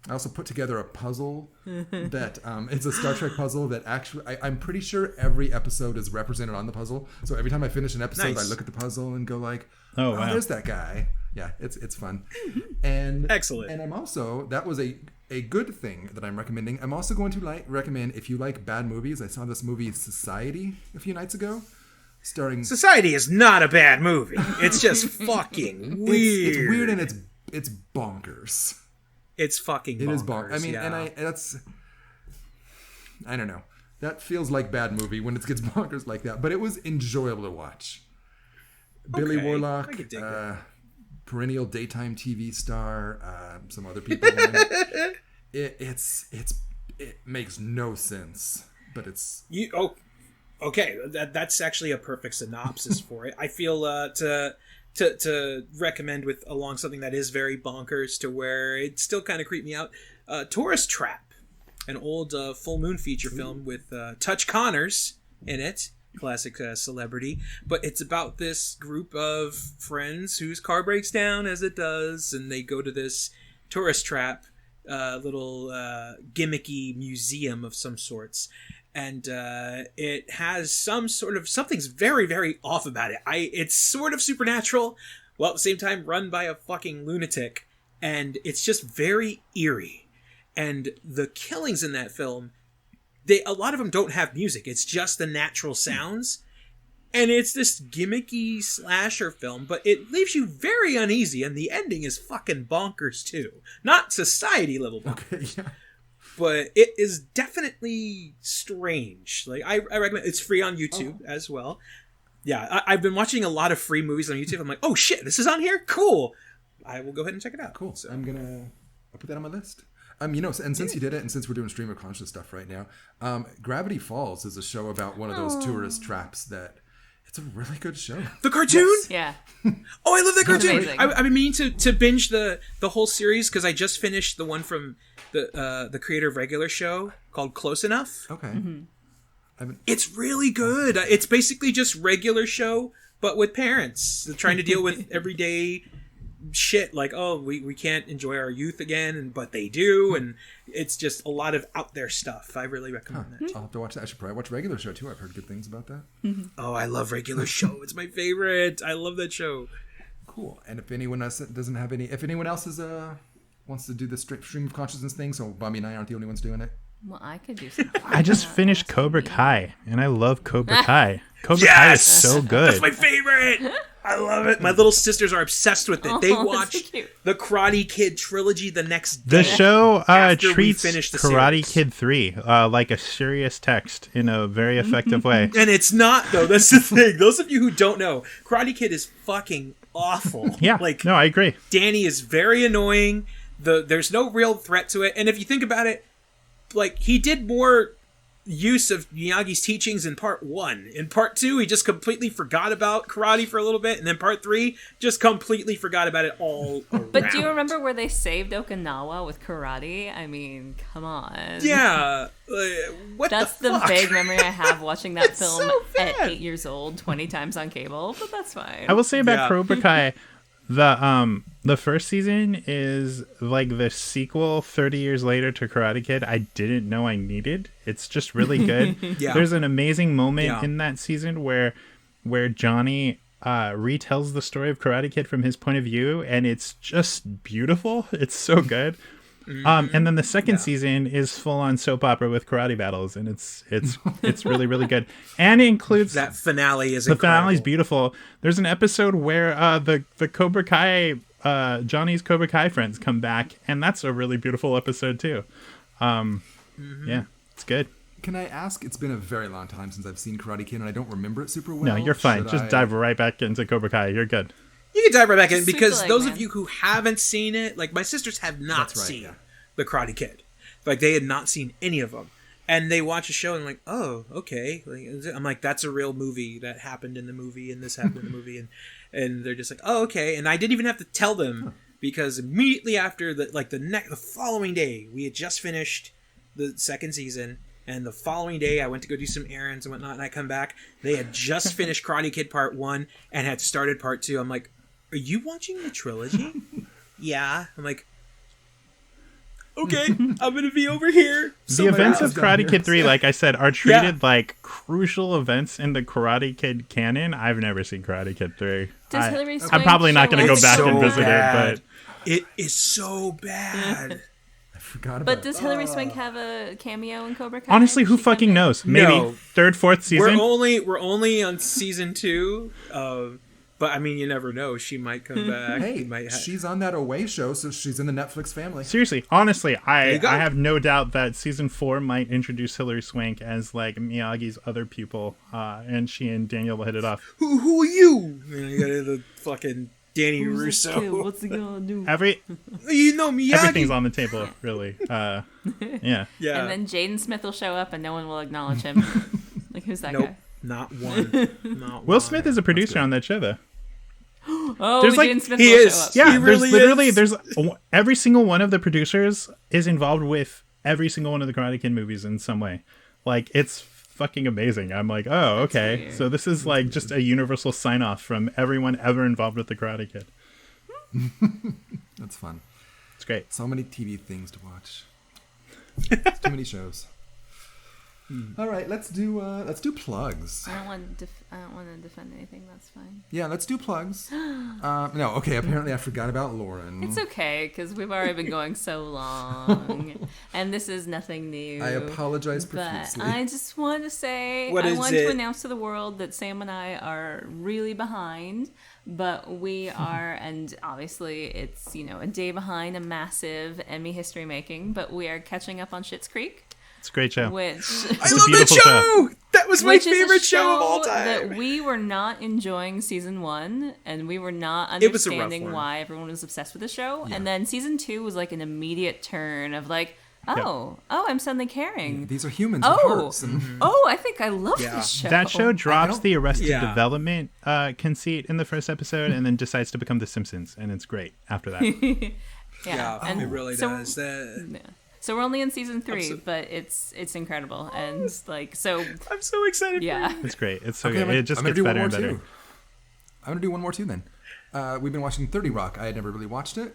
I also put together a puzzle that it's a Star Trek puzzle that actually I'm pretty sure every episode is represented on the puzzle. So every time I finish an episode, Nice. I look at the puzzle and go like, Oh, wow. there's that guy. Yeah, it's fun. And Excellent. And I'm also, that was a good thing that I'm recommending. I'm also going to recommend, if you like bad movies, I saw this movie Society a few nights ago, starring. Society is not a bad movie. It's just fucking weird. It's weird and it's bonkers. It's fucking bonkers. It is bonkers. I mean, yeah. and I don't know. That feels like bad movie when it gets bonkers like that, but it was enjoyable to watch. Billy Okay, Warlock, I could dig that. perennial daytime TV star, some other people. In it. It makes no sense, but it's Okay, that's actually a perfect synopsis for it. I feel to recommend with along something that is very bonkers to where it still kind of creeped me out. Tourist Trap, an old full moon feature film with Touch Connors in it, classic celebrity. But it's about this group of friends whose car breaks down, as it does, and they go to this tourist trap, little gimmicky museum of some sorts. And it has some sort of something's very, very off about it. It's sort of supernatural, while at the same time run by a fucking lunatic, and it's just very eerie. And the killings in that film, a lot of them don't have music. It's just the natural sounds, and it's this gimmicky slasher film, but it leaves you very uneasy. And the ending is fucking bonkers too, not Society level bonkers. okay. Yeah. But it is definitely strange. Like I recommend. It's free on YouTube as well. Yeah, I've been watching a lot of free movies on YouTube. I'm like, oh shit, this is on here. Cool. I will go ahead and check it out. Cool. So I'll put that on my list. And since you did it, and since we're doing stream of conscious stuff right now, Gravity Falls is a show about one of those tourist traps that. It's a really good show. The cartoon? Yes. Yeah. Oh, I love that cartoon. amazing. I've been meaning to binge the whole series because I just finished the one from the creator of Regular Show called Close Enough. Okay. It's really good. It's basically just Regular Show, but with parents trying to deal with everyday shit like, oh, we can't enjoy our youth again, but they do, and it's just a lot of out there stuff. I really recommend that. I'll have to watch that. I should probably watch Regular Show too. I've heard good things about that. Oh, I love Regular Show. It's my favorite. I love that show. Cool. And if anyone else doesn't have any, if anyone else is wants to do the stream of consciousness thing, so Bobby and I aren't the only ones doing it. Well, I could do something. I just finished Cobra Kai, and I love Cobra Kai. Cobra Kai is so good. That's my favorite. I love it. My little sisters are obsessed with it. They Oh, that's watch so cute. the Karate Kid trilogy the next day. The show after we treats finish the Karate series. Kid 3 like a serious text in a very effective way. And it's not, though. That's the thing. Those of you who don't know, Karate Kid is fucking awful. Yeah, Like, no, I agree. Danny is very annoying. There's no real threat to it. And if you think about it, like, he did more use of Miyagi's teachings in part 1. In part 2, he just completely forgot about karate for a little bit, and then part 3 just completely forgot about it all around. But do you remember where they saved Okinawa with karate? I mean, come on. Yeah. What That's the the fuck? vague memory I have watching that film so at bad. 8 years old, 20 times on cable, but that's fine. I will say about Yeah. Cobra Kai, The first season is like the sequel 30 years later to Karate Kid I didn't know I needed. It's just really good. Yeah. There's an amazing moment in that season where Johnny retells the story of Karate Kid from his point of view, and it's just beautiful. It's so good. And then the second season is full on soap opera with karate battles, and it's really, really good. And it includes That finale is the incredible. finale's beautiful. There's an episode where the Cobra Kai Johnny's Cobra Kai friends come back, and that's a really beautiful episode too. Yeah, it's good. Can I ask? It's been a very long time since I've seen Karate Kid, and I don't remember it super well. No, you're fine. Should Just I- dive right back into Cobra Kai. You're good. You can dive right back in Sweep because the leg, those man. of you who haven't seen it, like my sisters have not That's right, seen yeah. The Karate Kid. Like they had not seen any of them. And they watch a show and like, oh, okay. Like, I'm like, that's a real movie that happened in the movie and this happened in the movie. And they're just like, oh, okay. And I didn't even have to tell them because immediately after the following day, we had just finished the second season. And the following day, I went to go do some errands and whatnot, and I come back. They had just finished Karate Kid Part 1 and had started Part 2. I'm like, are you watching the trilogy? Yeah. I'm like, okay, I'm going to be over here. The events else of down Karate here. Kid 3, like I said, are treated like crucial events in the Karate Kid canon. I've never seen Karate Kid 3. Does Hilary I'm Swank probably not show going to up? go back so and visit bad. it, It is so bad. I forgot about But does Hilary Swank have a cameo in Cobra Kai? but honestly, who She fucking kinda- knows? Maybe No. third, fourth season. We're only on season 2. But I mean, you never know. She might come back. Hey, You might she's on that Away show, so she's in the Netflix family. Seriously, honestly, I you go. have no doubt that season 4 might introduce Hilary Swank as like Miyagi's other pupil, and she and Daniel will hit it off. Who are you? And you got the fucking Danny Russo. What's he gonna do? You know Miyagi. Everything's on the table, really. Yeah. Yeah. And then Jaden Smith will show up and no one will acknowledge him. Like, who's that Nope. guy? Not one. Not Will one. Smith is a producer on that show, though. Oh, There's, like- Jaden Smith He will is. show up. Yeah, He really there's every single one of the producers is involved with every single one of the Karate Kid movies in some way. Like, it's fucking amazing. I'm like, oh, okay. weird. So this is like just a universal sign off from everyone ever involved with the Karate Kid. That's fun. It's great. So many TV things to watch. Too many shows. All right, let's do plugs. I don't want to defend anything. That's fine. Yeah, let's do plugs. No, okay. Apparently, I forgot about Lauren. It's okay because we've already been going so long, and this is nothing new. I apologize But profusely. I just want to say, What I is want it? to announce to the world that Sam and I are really behind, but we are, and obviously it's, a day behind a massive Emmy history making, but we are catching up on Schitt's Creek, It's a great show. which... I a love that beautiful show. That was my Which is a favorite show of all That time. we were not enjoying season 1, and we were not It was a rough understanding one. why everyone was obsessed with the show. And then season 2 was like an immediate turn of like, oh, I'm suddenly caring. These are humans with Oh, hearts. And I think I love this show. That show drops don't- the Arrested Yeah. Development conceit in the first episode and then decides to become The Simpsons, and it's great after that. Yeah, Yeah, it really so- does. Yeah. So we're only in season 3, so- but it's incredible, and like so. I'm so excited. Yeah, It's great. It's so Okay, good. It just I'm gonna gets do better one and more better. too. I'm gonna do one more too then. We've been watching 30 Rock. I had never really watched it.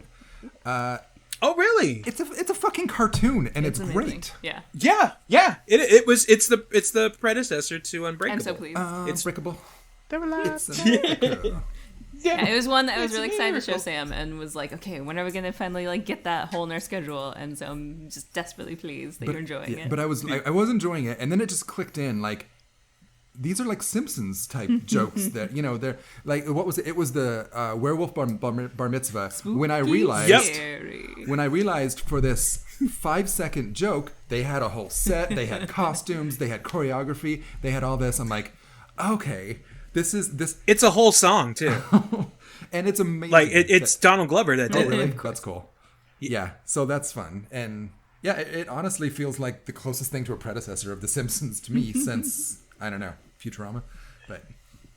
Oh, really? It's a fucking cartoon, and it's amazing. great. Yeah, Yeah. It's the predecessor to Unbreakable. I'm so pleased. It's- Unbreakable. They're alive. It's America. Yeah, it was one that I was It's really excited to show miracle. Sam and was like, okay, when are we gonna finally like get that whole in our schedule? And so I'm just desperately pleased that you're enjoying it. But I was enjoying it, and then it just clicked in. Like, these are like Simpsons type jokes that they're like, what was it? It was the werewolf bar mitzvah. When I realized, Yep. Scary. when I realized for this 5-second joke, they had a whole set, they had costumes, they had choreography, they had all this. I'm like, okay, this is this, It's a whole song too. and it's amazing. Like it's Donald Glover that Oh, did really? it. That's cool. Yeah, so that's fun. And yeah, it honestly feels like the closest thing to a predecessor of The Simpsons to me since, I don't know, Futurama. But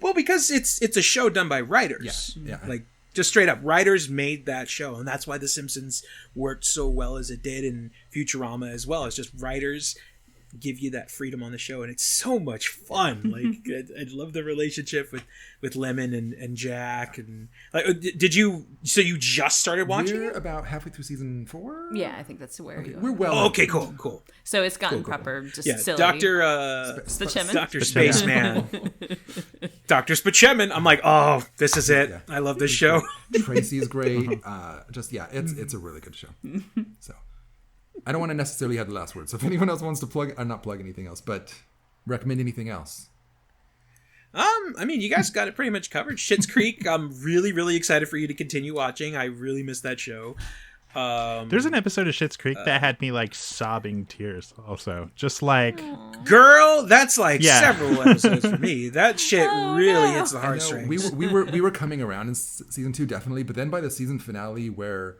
Well, because it's a show done by writers. Yeah. Like just straight up, writers made that show, and that's why The Simpsons worked so well as it did, and Futurama as well. It's just writers give you that freedom on the show, and it's so much fun. Like I love the relationship with Lemon and Jack, and like did you? So you just started watching We're it? about halfway through season 4. Yeah, I think that's where you We're are. well. Oh, okay, cool. So it's gotten Cool. proper, just Yeah, silly. Doctor Spaceman. Dr. Spaceman. Dr. Spaceman. I'm like, oh, this is it. Yeah. I love this show. Tracy's great. It's a really good show. So I don't want to necessarily have the last word. So if anyone else wants to plug, not plug anything else, but recommend anything else. I mean, you guys got it pretty much covered. Schitt's Creek. I'm really, really excited for you to continue watching. I really miss that show. There's an episode of Schitt's Creek that had me like sobbing tears. Also, just like Girl, that's like Yeah. several episodes for me. That shit really hits the I know, heartstrings. we were coming around in season 2 definitely, but then by the season finale where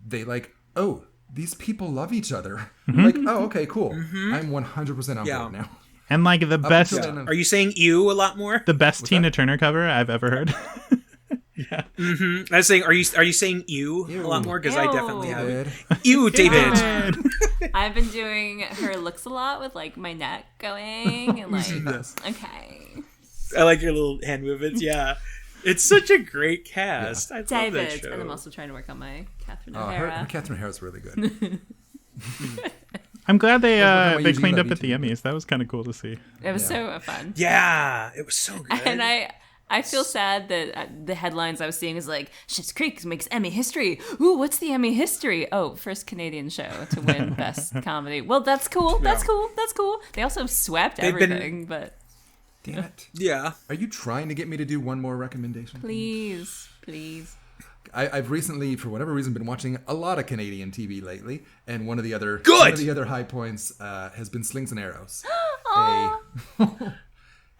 they like, oh, these people love each other. Like, oh, okay, cool. I'm 100% on Yeah. board now. and like the best until then, Are you saying "ew" a lot more? the best Tina Turner cover I've ever heard. I was saying, are you saying "ew" a lot more? Because I Ew. definitely have. David. Ew, David. I've been doing her looks a lot with like my neck going and like Yes. okay. I like your little hand movements. Yeah, it's such a great cast. I love that David, show. and I'm also trying to work on my Catherine Her O'Hara. Catherine O'Hara's really good. I'm glad they Well, they Eugene cleaned up love at the you too. Emmys. That was kind of cool to see. It was so fun. Yeah, it was so good. And I feel sad that the headlines I was seeing is like Schitt's Creek makes Emmy history. Ooh, what's the Emmy history? Oh, first Canadian show to win Best Comedy. Well, that's cool. That's cool. That's cool. They also swept They've been- everything, but Damn it. yeah. Are you trying to get me to do one more recommendation? please. I've recently, for whatever reason, been watching a lot of Canadian TV lately, and one of the other high points has been Slings and Arrows. I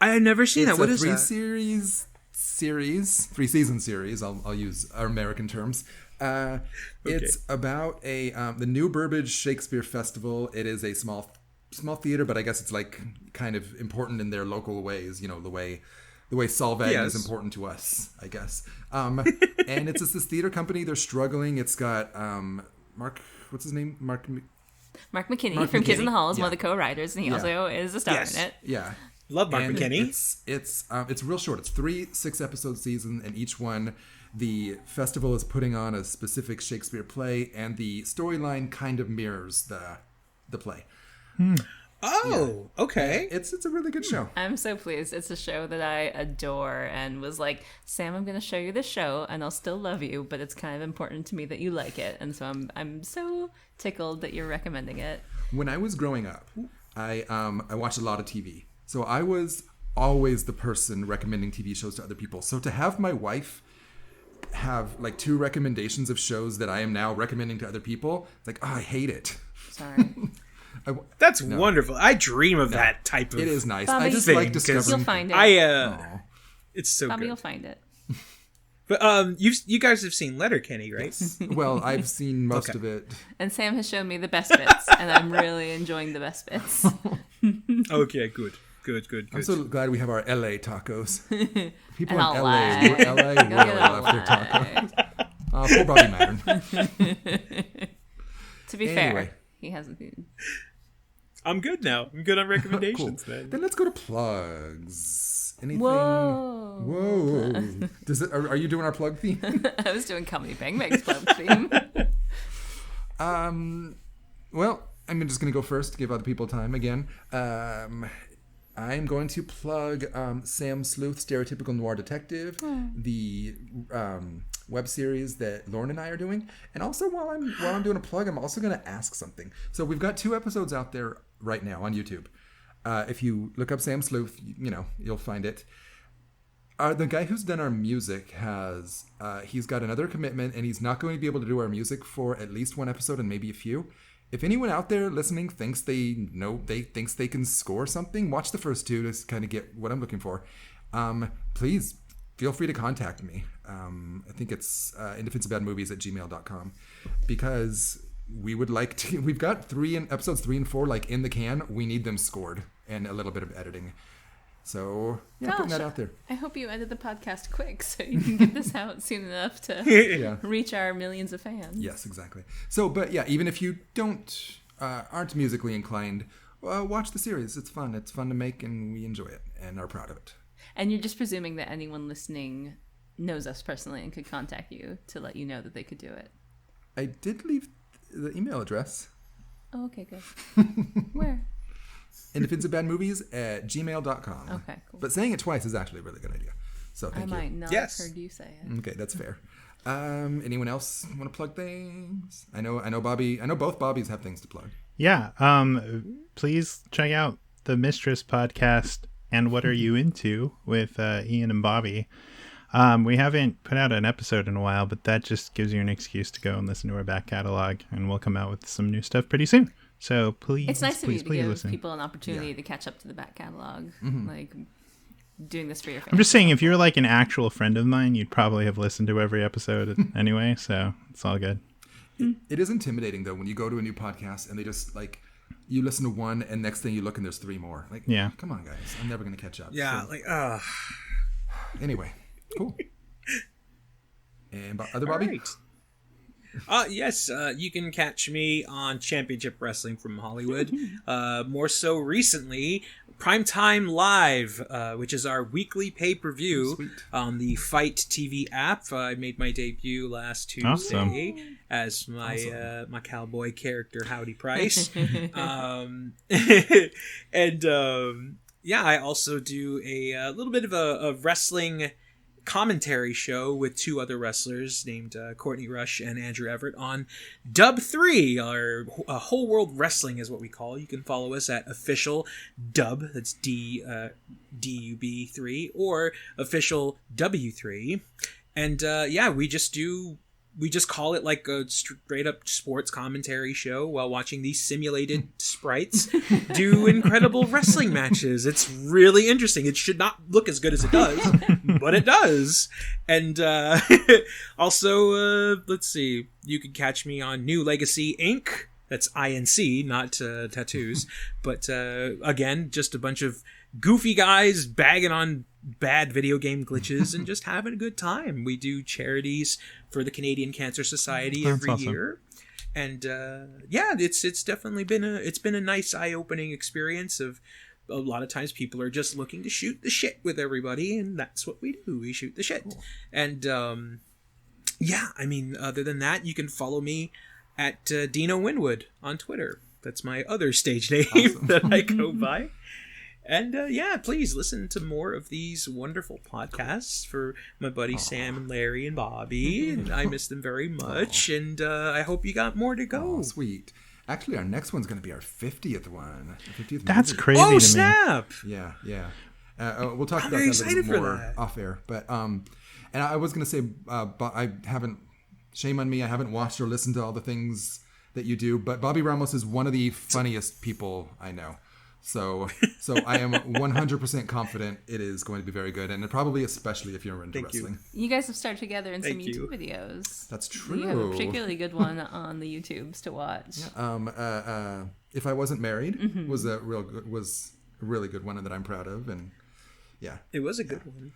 had never seen that. What is that? Three-season series. I'll use our American terms. It's about the New Burbage Shakespeare Festival. It is a small theater, but I guess it's like kind of important in their local ways. You know, the way Solvang is important to us, I guess. And it's just this theater company. They're struggling. It's got Mark. What's his name? Mark McKinney from Kids in the Hall is Yeah. one of the co-writers, and he also is a star Yes. in it. Yeah. Love Mark And McKinney. It's real short. It's 3 6-episode season, and each one the festival is putting on a specific Shakespeare play, and the storyline kind of mirrors the play. Oh, okay. It's a really good show. I'm so pleased. It's a show that I adore and was like, Sam, I'm going to show you this show and I'll still love you, but it's kind of important to me that you like it. And so I'm so tickled that you're recommending it. When I was growing up, I watched a lot of TV. So I was always the person recommending TV shows to other people. So to have my wife have like 2 recommendations of shows that I am now recommending to other people, it's like, oh, I hate it. Sorry. That's wonderful. I dream of that type of. It is nice. Bobby, I just thing, like 'cause discovering. You'll find it. It's so Bobby, good. you'll find it. But you guys have seen Letterkenny, right? Well, I've seen most of it. And Sam has shown me the best bits, and I'm really enjoying the best bits. Okay, good. I'm so glad we have our LA tacos. People And in I'll LA, lie. LA really love their tacos. Poor Bobby Mattern. To be Anyway. fair, he hasn't been. I'm good now. I'm good on recommendations, Cool. man. Then let's go to plugs. Anything? Whoa. Whoa. Are you doing our plug theme? I was doing Comedy Bang Bang's plug theme. Well, I'm just going to go first to give other people time again. I'm going to plug Sam Sleuth, Stereotypical Noir Detective, the web series that Lauren and I are doing. And also, while I'm doing a plug, I'm also going to ask something. So we've got 2 episodes out there right now on YouTube. If you look up Sam Sleuth, you'll find it. The guy who's done our music he's got another commitment, and he's not going to be able to do our music for at least 1 episode and maybe a few. If anyone out there listening thinks they can score something, watch the first 2 to kind of get what I'm looking for. Please feel free to contact me. I think it's indefenseofbadmovies@gmail.com, because we would like to. We've got episodes 3 and 4 like in the can. We need them scored and a little bit of editing. So putting that out there. I hope you edit the podcast quick so you can get this out soon enough to reach our millions of fans. Yes, exactly. So, but yeah, even if you aren't musically inclined, watch the series. It's fun. It's fun to make, and we enjoy it and are proud of it. And you're just presuming that anyone listening knows us personally and could contact you to let you know that they could do it. I did leave the email address. Oh, okay, good. Where? indefenseofbadmovies@gmail.com. Okay, cool. But saying it twice is actually a really good idea. So thank I you. might not Yes. have heard you say it. Okay, that's fair. Anyone else want to plug things? I know Bobby. I know both Bobbies have things to plug. Yeah. Please check out the Mistress podcast and What Are You Into with Ian and Bobby. We haven't put out an episode in a while, but that just gives you an excuse to go and listen to our back catalog, and we'll come out with some new stuff pretty soon. So please, It's nice of you to give listen. people an opportunity to catch up to the back catalog. Like doing this for your family. I'm just saying, if you're like an actual friend of mine, you'd probably have listened to every episode anyway, so it's all good. It is intimidating though when you go to a new podcast and they just like you listen to one and next thing you look and there's 3 more. Like, Yeah. come on guys, I'm never gonna catch up. Yeah, So, like, anyway, cool. And other Bobby. right. Yes, you can catch me on Championship Wrestling from Hollywood. More so recently, Primetime Live, which is our weekly pay-per-view Sweet. on the Fight TV app. I made my debut last Tuesday Awesome. as my cowboy character, Howdy Price. Yeah, I also do a little bit of a wrestling commentary show with 2 other wrestlers named Courtney Rush and Andrew Everett on Dub 3, or Whole World Wrestling is what we call. You can follow us at official Dub, that's DUB 3, or official W3. And we just call it like a straight up sports commentary show while watching these simulated sprites do incredible wrestling matches. It's really interesting. It should not look as good as it does, but it does. And also, let's see, you can catch me on New Legacy Inc. That's INC, not tattoos. But again, just a bunch of goofy guys bagging on bad video game glitches and just having a good time. We do charities for the Canadian Cancer Society every awesome. year. And it's definitely been a nice eye-opening experience. Of a lot of times people are just looking to shoot the shit with everybody, and that's what we do. We shoot the shit. Cool. And other than that, you can follow me at Dino Winwood on Twitter. That's my other stage name that I go by. And please listen to more of these wonderful podcasts for my buddies Sam and Larry and Bobby. And I miss them very much, and I hope you got more to go. Oh, sweet. Actually, our next one's going to be our 50th one. 50th That's movie. crazy to Oh, me. snap! Yeah. We'll talk I'm about very that a little excited bit for more that. off air. But and I was going to say, I haven't. Shame on me. I haven't watched or listened to all the things that you do. But Bobby Ramos is one of the funniest people I know. So I am 100% confident it is going to be very good, and probably especially if you're into wrestling. You guys have started together in some Thank you. YouTube videos. That's true. You have a particularly good one on the YouTubes to watch. If I Wasn't Married was a really good one that I'm proud of, and yeah, It was a good one.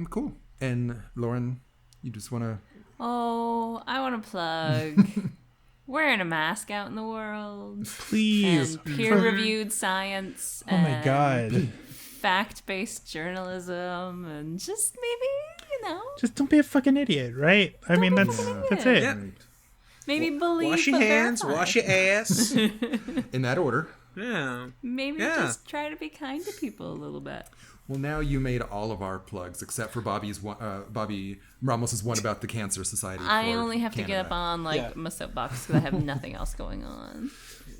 cool. And Lauren, you just want to? Oh, I want to plug wearing a mask out in the world. Please. And peer-reviewed science. Oh my god. Fact-based journalism, and just maybe, Just don't be a fucking idiot, right? I mean, be a that's fucking it. idiot. Yeah. maybe believe. Wash your but hands, verify. wash your ass. In that order. Yeah. Maybe Yeah. just try to be kind to people a little bit. Well, now you made all of our plugs except for Bobby Ramos's one about the Cancer Society. I for only have to get up Canada. on Yeah. my soapbox because I have nothing else going on.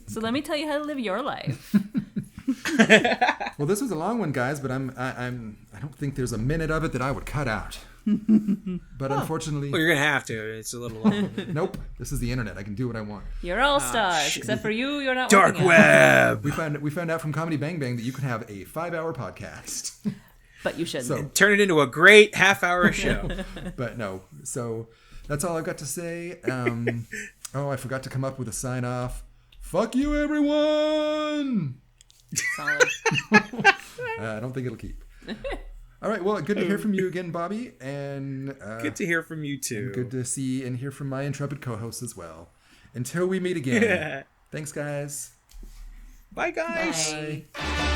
So let me tell you how to live your life. Well, this was a long one, guys, but I don't think there's a minute of it that I would cut out. But unfortunately, Well, you're gonna have to. It's a little long. nope. This is the internet. I can do what I want. You're all stars, except for you. You're not Dark working out. web. We found out from Comedy Bang Bang that you can have a 5-hour podcast. But you shouldn't. So- Turn it into a great half-hour show. But no. So that's all I've got to say. I forgot to come up with a sign off. Fuck you, everyone. Solid. I don't think it'll keep. All right. Well, good to hear from you again, Bobby, and Good to hear from you too. good to see and hear from my intrepid co-hosts as well. Until we meet again. Thanks, guys. Bye, guys. Bye.